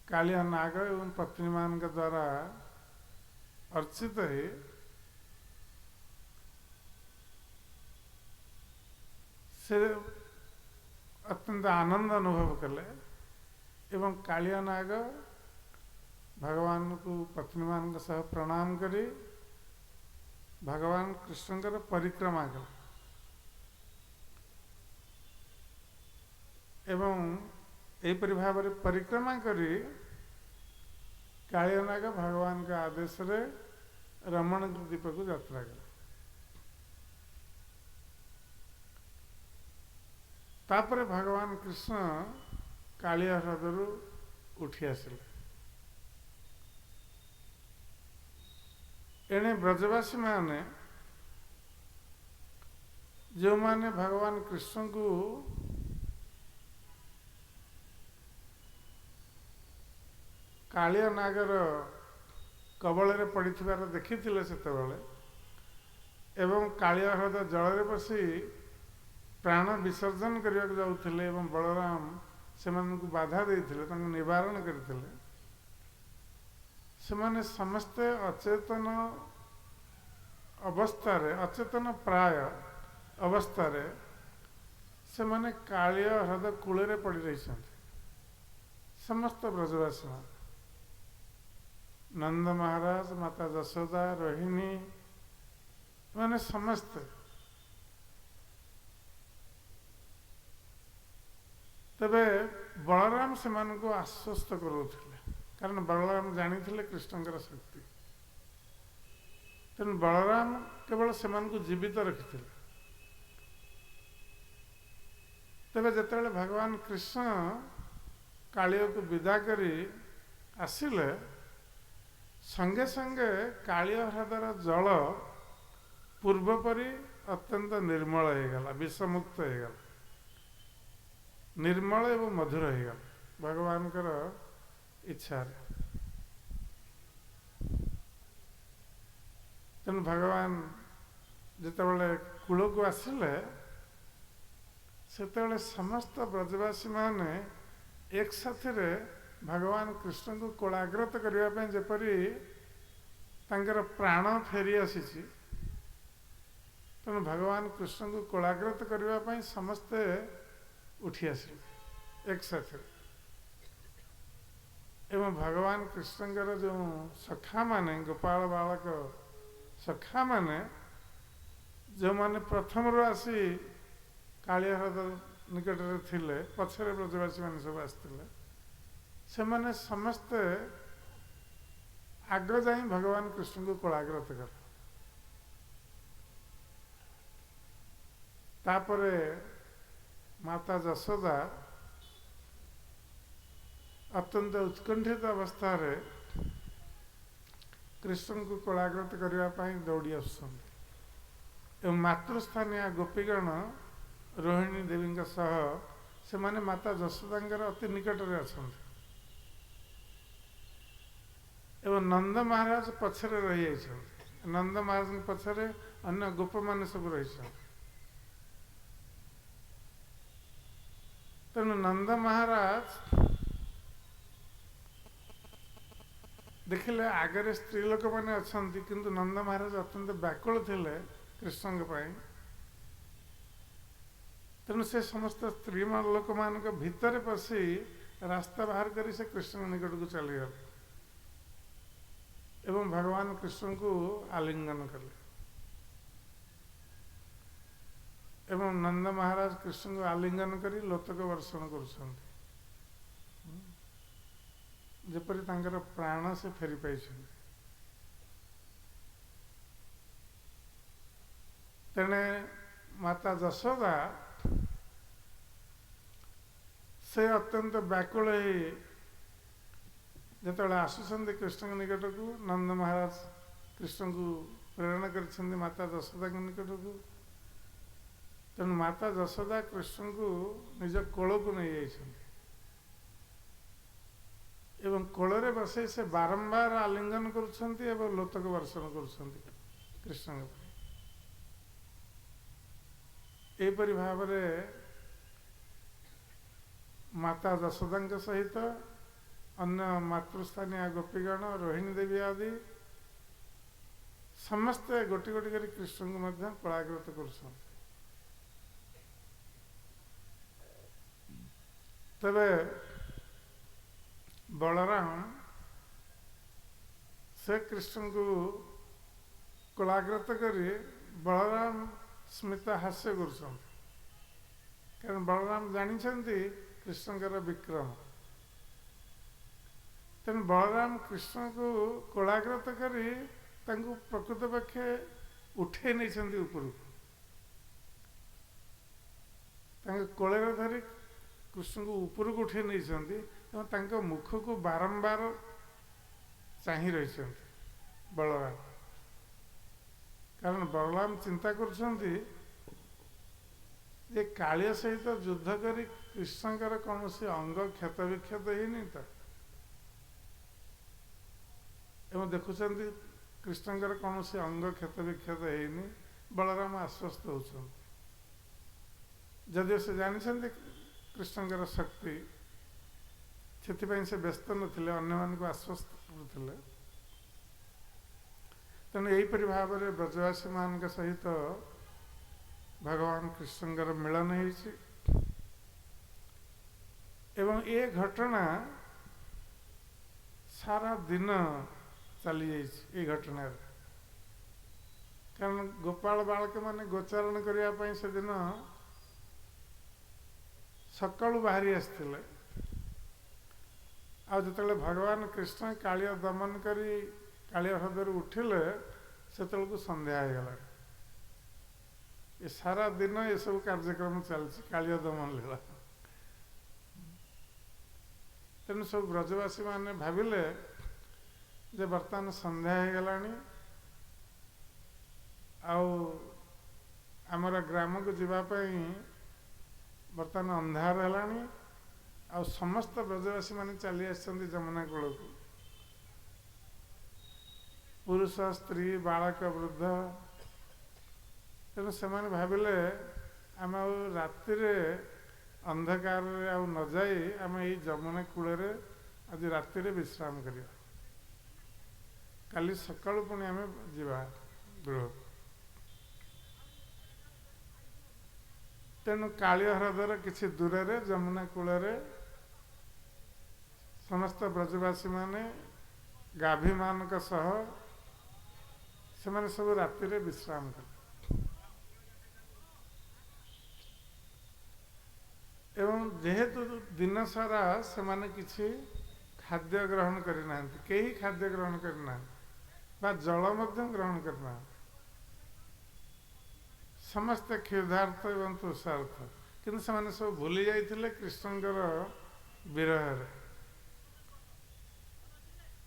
कालिया नाग एवं पत्नी मान द्वारा अर्चित ही से अत्यंत आनंद अनुभव कले एवं कालिया नाग भगवान को पत्नी मान सह प्रणाम करी भगवान कृष्णकर परिक्रमा कले एवं यहीपरि भाव परिक्रमा करी कालिया नाग भगवान के आदेश रे रमण द्वीप को यात्रा कले तापर भगवान कृष्ण कालिया ह्रदरू उठी आसिले एणे ब्रजवासी माने जो माने भगवान कृष्ण को कालिया नागर कबल पड़ी देखी से एवं कालिया ह्रद जल बसी प्राण विसर्जन करने को जाउथिले एवं बलराम सेमानकु बाधा देइथिले, तांको निवारण करथिले। सेमाने समस्ते अचेतन अवस्था रे, अचेतन प्राय अवस्था रे सेमाने कालिय ह्रद कूଳରେ पड़ी रही समस्त ब्रजवासी नंद महाराज, माता जशोदा, रोहिणी माने समस्ते। तबे बलराम सेमानकु आश्वस्त करूथिले, कारण बलराम जानिथिले कृष्णଙ୍କର शक्ति। तेणु बलराम केवल सेमानकु जीवित रखिथिले। तेबे जेतेबेले भगवान कृष्ण कालिय को विदा करी आसिले, संगे संगे कालिय ह्रदर जल पूर्वपरी अत्यंत निर्मल होगला, विषमुक्त होगला, निर्मल एवं मधुर होगला भगवान इच्छा। तेणु भगवान जितेबाला कूल को आसिले, सेतेबाला समस्त ब्रजवासी माने एक साथी रे भगवान कृष्ण को कोलाग्रत करने जेपरी तांकर प्राण फेरी आसी, तेणु भगवान कृष्ण को कोलाग्रत करने समस्ते उठी आसिले एक साथ। एवं भगवान कृष्णकर जो सखा माने, गोपाल बालक सखा माने जो माने प्रथम रू आसी कालिय ह्रद निकट में थिले, पछरे ब्रजवासी माने सब आसथिले, सेमाने समस्ते आग जाई भगवान कृष्ण को कोलाग्रत कर। तापरे माता जशोदा अत्यंत उत्कंठित अवस्था रे कृष्ण को कोलाग्रत करने दौड़ी आसुछन्ति। एवं मातृस्थानीय गोपीगण रोहिणी देवी सह से माने माता जशोदांकर अति निकट में अछन्ति। एवं नंद महाराज पछरे रही जाइछन्ति, नंद महाराज पछरे अन्य गोप माने सब रही। तेणु नंद महाराज देखिले आगरे स्त्री लोक मैंने अच्छा, किंतु नंद महाराज अत्यंत व्याकुल थे कृष्ण। तेणु से समस्त स्त्री लोक मान भितर पशि रास्ता बाहर कर से कृष्ण निकट को चलीगले एवं भगवान कृष्ण को आलिंगन कले। एवं नंद महाराज कृष्ण को आलिंगन करी लोतक वर्षण करुछन्ति, जेपरी तांकर प्राण से फेरी पाई। तेने माता जशोदा से अत्यंत व्याकुल जिते आसुंच कृष्ण निकट को, नंद महाराज कृष्ण को प्रेरणा कर माता जशोदा निकट को। तेणु माता जशोदा कृष्ण को निज कोल को नहीं जाइछन्ति एवं कोଳରେ बसई से बारंबार आलिंगन करुछन्ति एवं लोतक वर्षण करुछन्ति कृष्ण। एपरि भाव माता जशोदा सहित अन्य मातृस्थानीय गोपीगण रोहिणी देवी आदि समस्ते गोटी गोटी कर कृष्ण को कोलाग्रत करुछन्ति। तबे बलराम से कृष्ण को कोलाग्रत करी बलराम स्मित हास्य कर, कारण बलराम जानी कृष्णकर विक्रम। तेणु बलराम कृष्ण को कोलाग्रत करी प्रकृत पक्षे उठे नहीं ऊपर कोल धरी कृष्ण को ऊपर को उठे नहीं मुख को बारंबार चाही रही बलराम, कारण बलराम चिंता करुछन्ति जे कालिया सहित युद्ध करी कृष्णकर कौन से अंग क्षत विक्षत होनी तो एवं देखुंत कृष्णकर कौन से अंग क्षत विक्षत होनी, बलराम आश्वस्त होउछन्ति। जदिओ से जानी कृष्णଙ୍କର शक्ति ସେଥିପାଇଁ ସେ ବ୍ୟସ୍ତ ନଥିଲେ, ଅନ୍ୟମାନଙ୍କୁ ଆଶ୍ୱସ୍ତ କରୁଥିଲେ। ତେଣୁ ଏହିପରି ଭାବରେ ବ୍ରଜବାସୀମାନଙ୍କ ସହିତ ଭଗବାନ କୃଷ୍ଣଙ୍କର ମିଳନ ହେଇଛି। ଏବଂ ଏ ଘଟଣା ସାରା ଦିନ ଚାଲି ଯାଇଛି। ଏ ଘଟଣାରେ କାରଣ ଗୋପାଳ ବାଳକ ମାନେ ଗୋଚାରଣ କରିବା ପାଇଁ ସେଦିନ ସକାଳୁ ବାହାରି ଆସିଥିଲେ। ଆଉ ଯେତେବେଳେ ଭଗବାନ କୃଷ୍ଣ କାଳିଅ ଦମନ କରି କାଳିଅ ହ୍ରଦରୁ ଉଠିଲେ ସେତେବେଳକୁ ସନ୍ଧ୍ୟା ହେଇଗଲା। ଏ ସାରା ଦିନ ଏସବୁ କାର୍ଯ୍ୟକ୍ରମ ଚାଲିଛି, କାଳିଅ ଦମନ ଲୀଳା। ତେଣୁ ସବୁ ବ୍ରଜବାସୀ ମାନେ ଭାବିଲେ ଯେ ବର୍ତ୍ତମାନ ସନ୍ଧ୍ୟା ହେଇଗଲାଣି, ଆଉ ଆମର ଗ୍ରାମକୁ ଯିବା ପାଇଁ ବର୍ତ୍ତମାନ ଅନ୍ଧାର ହେଲାଣି, ଆଉ ସମସ୍ତ ବ୍ରଜବାସୀ ମାନେ ଚାଲି ଆସିଛନ୍ତି ଯମୁନା କୂଳକୁ। ପୁରୁଷ, ସ୍ତ୍ରୀ, ବାଳକ, ବୃଦ୍ଧ। ତେଣୁ ସେମାନେ ଭାବିଲେ ଆମେ ଆଉ ରାତିରେ ଅନ୍ଧକାରରେ ଆଉ ନ ଯାଇ ଆମେ ଏଇ ଯମୁନା କୂଳରେ ଆଜି ରାତିରେ ବିଶ୍ରାମ କରିବା, କାଲି ସକାଳୁ ପୁଣି ଆମେ ଯିବା ଗୃହକୁ। ତେଣୁ କାଳିଅ ହ୍ରଦର କିଛି ଦୂରରେ ଯମୁନା କୂଳରେ ସମସ୍ତ ବ୍ରଜବାସୀ ମାନେ ଗାଭୀମାନଙ୍କ ସହ ସେମାନେ ସବୁ ରାତିରେ ବିଶ୍ରାମ କଲେ। ଏବଂ ଯେହେତୁ ଦିନ ସାରା ସେମାନେ କିଛି ଖାଦ୍ୟ ଗ୍ରହଣ କରିନାହାନ୍ତି, କେହି ଖାଦ୍ୟ ଗ୍ରହଣ କରିନାହାନ୍ତି ବା ଜଳ ମଧ୍ୟ ଗ୍ରହଣ କରିନାହାନ୍ତି, ସମସ୍ତେ କ୍ଷୁଧାର୍ଥ ଏବଂ ତୃଷାର୍ଥ। କିନ୍ତୁ ସେମାନେ ସବୁ ଭୁଲି ଯାଇଥିଲେ କୃଷ୍ଣଙ୍କର ବିରହରେ।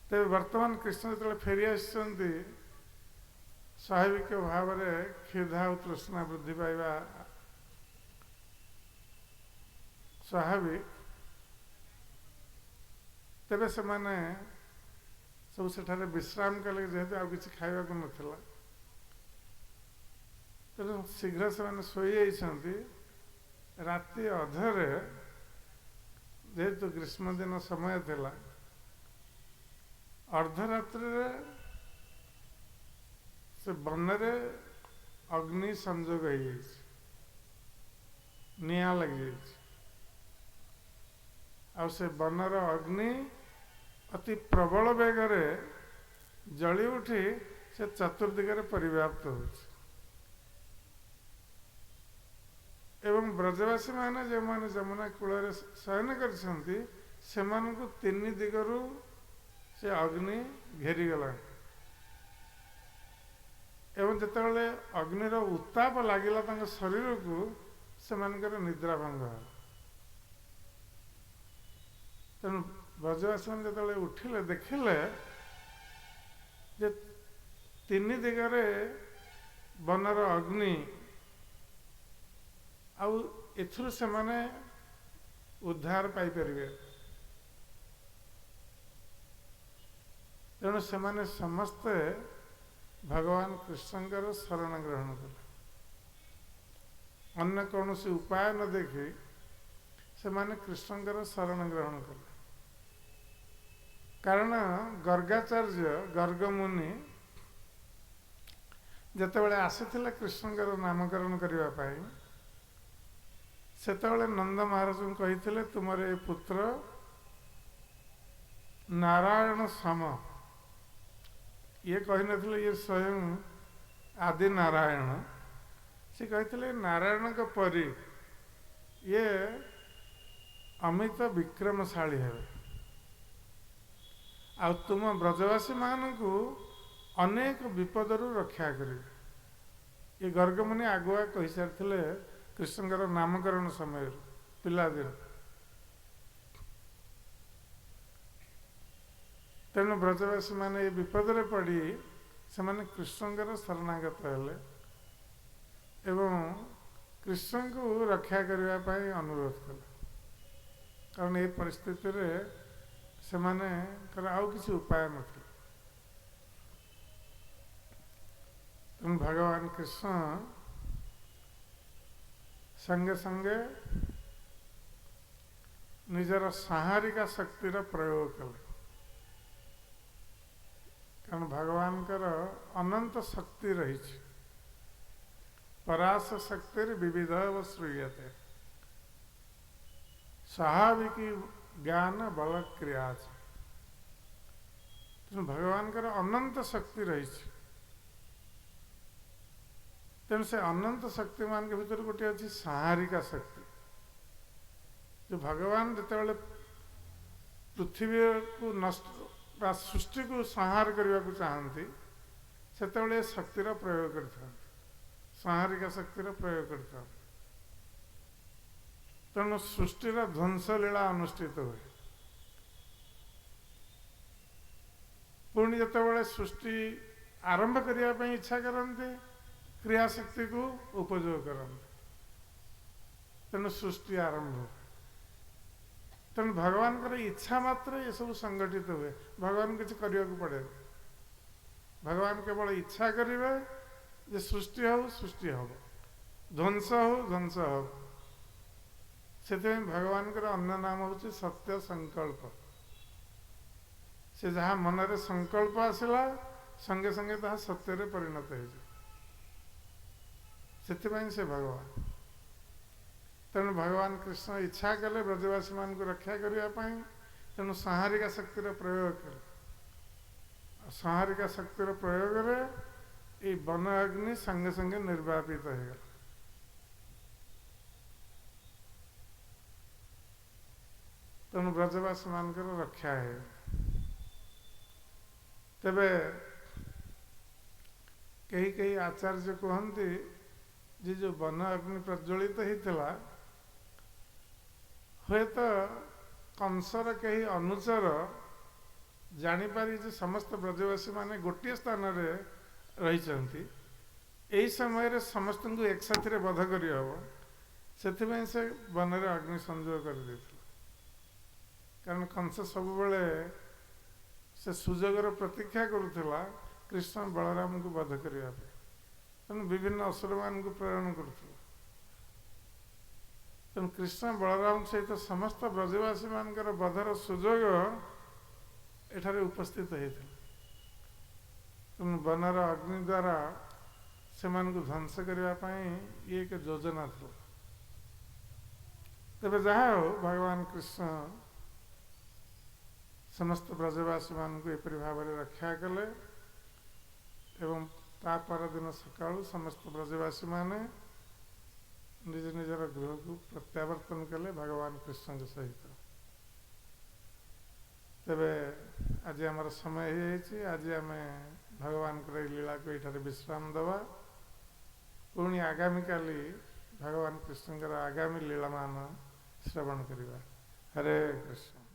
ତେବେ ବର୍ତ୍ତମାନ କୃଷ୍ଣ ଯେତେବେଳେ ଫେରି ଆସିଛନ୍ତି, ସ୍ୱାଭାବିକ ଭାବରେ କ୍ଷୁଧା ଓ ତୃଷ୍ଣା ବୃଦ୍ଧି ପାଇବା ସ୍ୱାଭାବିକ। ତେବେ ସେମାନେ ସବୁ ସେଠାରେ ବିଶ୍ରାମ କଲେ, ଯେହେତୁ ଆଉ କିଛି ଖାଇବାକୁ ନଥିଲା। ତେଣୁ ଶୀଘ୍ର ସେମାନେ ଶୋଇଯାଇଛନ୍ତି। ରାତି ଅଧରେ, ଯେହେତୁ ଗ୍ରୀଷ୍ମ ଦିନ ସମୟ ଥିଲା, ଅର୍ଦ୍ଧରାତ୍ରିରେ ସେ ବନରେ ଅଗ୍ନି ସଂଯୋଗ ହେଇଯାଇଛି, ନିଆଁ ଲାଗିଯାଇଛି। ଆଉ ସେ ବନର ଅଗ୍ନି ଅତି ପ୍ରବଳ ବେଗରେ ଜଳି ଉଠି ସେ ଚତୁର୍ଦିଗରେ ପରିବ୍ୟାପ୍ତ ହେଉଛି। ଏବଂ ବ୍ରଜବାସୀ ମାନେ ଯେଉଁମାନେ ଯମୁନା କୂଳରେ ଶୟନ କରିଛନ୍ତି, ସେମାନଙ୍କୁ ତିନି ଦିଗରୁ ସେ ଅଗ୍ନି ଘେରିଗଲାଣି। ଏବଂ ଯେତେବେଳେ ଅଗ୍ନିର ଉତ୍ତାପ ଲାଗିଲା ତାଙ୍କ ଶରୀରକୁ, ସେମାନଙ୍କର ନିଦ୍ରା ଭଙ୍ଗ ହେଲା। ତେଣୁ ବ୍ରଜବାସୀ ମାନେ ଯେତେବେଳେ ଉଠିଲେ, ଦେଖିଲେ ଯେ ତିନି ଦିଗରେ ବନର ଅଗ୍ନି, ଆଉ ଏଥିରୁ ସେମାନେ ଉଦ୍ଧାର ପାଇପାରିବେ। ତେଣୁ ସେମାନେ ସମସ୍ତେ ଭଗବାନ କୃଷ୍ଣଙ୍କର ଶରଣ ଗ୍ରହଣ କଲେ। ଅନ୍ୟ କୌଣସି ଉପାୟ ନ ଦେଖି ସେମାନେ କୃଷ୍ଣଙ୍କର ଶରଣ ଗ୍ରହଣ କଲେ। କାରଣ ଗର୍ଗାଚାର୍ଯ୍ୟ ଗର୍ଗମୁନି ଯେତେବେଳେ ଆସିଥିଲେ କୃଷ୍ଣଙ୍କର ନାମକରଣ କରିବା ପାଇଁ, ସେତେବେଳେ ନନ୍ଦ ମହାରାଜଙ୍କୁ କହିଥିଲେ, ତୁମର ଏ ପୁତ୍ର ନାରାୟଣ ସମ। ଇଏ କହିନଥିଲେ ଇଏ ସ୍ୱୟଂ ଆଦି ନାରାୟଣ। ସେ କହିଥିଲେ ନାରାୟଣଙ୍କ ପରି ଇଏ ଅମିତ ବିକ୍ରମଶାଳୀ ହେବେ, ଆଉ ତୁମ ବ୍ରଜବାସୀ ମାନଙ୍କୁ ଅନେକ ବିପଦରୁ ରକ୍ଷା କରିବେ। ଏ ଗର୍ଗମୁନି ଆଗୁଆ କହିସାରିଥିଲେ କୃଷ୍ଣଙ୍କର ନାମକରଣ ସମୟରୁ, ପିଲାଦିନ। ତେଣୁ ବ୍ରଜବାସୀ ମାନେ ଏ ବିପଦରେ ପଡ଼ି ସେମାନେ କୃଷ୍ଣଙ୍କର ଶରଣାଗତ ହେଲେ ଏବଂ କୃଷ୍ଣଙ୍କୁ ରକ୍ଷା କରିବା ପାଇଁ ଅନୁରୋଧ କଲେ। କାରଣ ଏ ପରିସ୍ଥିତିରେ ସେମାନଙ୍କର ଆଉ କିଛି ଉପାୟ ନଥିଲା। ତେଣୁ ଭଗବାନ କୃଷ୍ଣ संगे संगे निजर साहारिका शक्तिर प्रयोग कले कारण भगवान अनंत शक्ति रही परास शक्ति विविध व श्रूयते स्वाभाविकी ज्ञान बल क्रिया भगवान अनंत शक्ति रही तेणु से अनंत शक्ति मान के भीतर गोटे अच्छी साहारिका शक्ति जो भगवान जिते पृथ्वी को नष्ट सृष्टि को संहार करने को चाहती से शक्तिर प्रयोग करते साहारिका शक्तिर प्रयोग करते तेणु सृष्टिर ध्वंस लीला अनुष्ठित हुए पुणी जिते सृष्टि आरंभ करने इच्छा करते क्रियाशक्ति को उपयोग करते तेणु सृष्टि आरंभ हुए तेणु भगवान इच्छा मात्र ये सब संगठित हुए भगवान किसी करने को पड़े भगवान केवल इच्छा करेंगे जे सृष्टि हो ध्वंस हो से भगवान अन्य नाम हूँ सत्य संकल्प से जहाँ मनरे संकल्प आसला संगे संगे ताहा सत्य परिणत से भगवान तेणु भगवान कृष्ण इच्छा कले ब्रजवासी मान को रक्षा करने तेणु संहारिका शक्तिर प्रयोग कले संहारिका शक्तिर प्रयोग ये वन अग्नि संगे संगे निर्वापित हो गला तेणु ब्रजवासी मान रक्षा है तेबे कहीं कहीं आचार्य कहते जे जो वन अग्नि प्रज्वलित होता हे तो कंसर कहीं अनुचर जानीपारी जे समस्त ब्रजवासी माने गोटे स्थान रही यही समय समस्त को एक साथ बध कर से वन में अग्नि संयोग कर कारण कंस सब से सुजोगर प्रतीक्षा करुला कृष्ण बलराम को बध करने तेणु विभिन्न असुर मान को प्रेरण करुला तेणु कृष्ण बलराम सहित समस्त ब्रजवासी मान बधर सुजोग एठारे उपस्थित होता तेणु बनर अग्नि द्वारा से ध्वंस करने ये एक योजना था तेज जहाँ हो भगवान कृष्ण समस्त ब्रजवासी मान को एपरी भाव में रक्षा कले एवं ता पर दिन सकाळु समस्त ब्रजवासी माने निज निजर गृह को प्रत्यावर्तन कले भगवान कृष्ण के सहित तेबे आज आमर समय हो आज आम भगवान लीला को ये विश्राम दवा पुणी आगामी काली भगवान कृष्ण आगामी लीला मान श्रवण करवा हरे कृष्ण।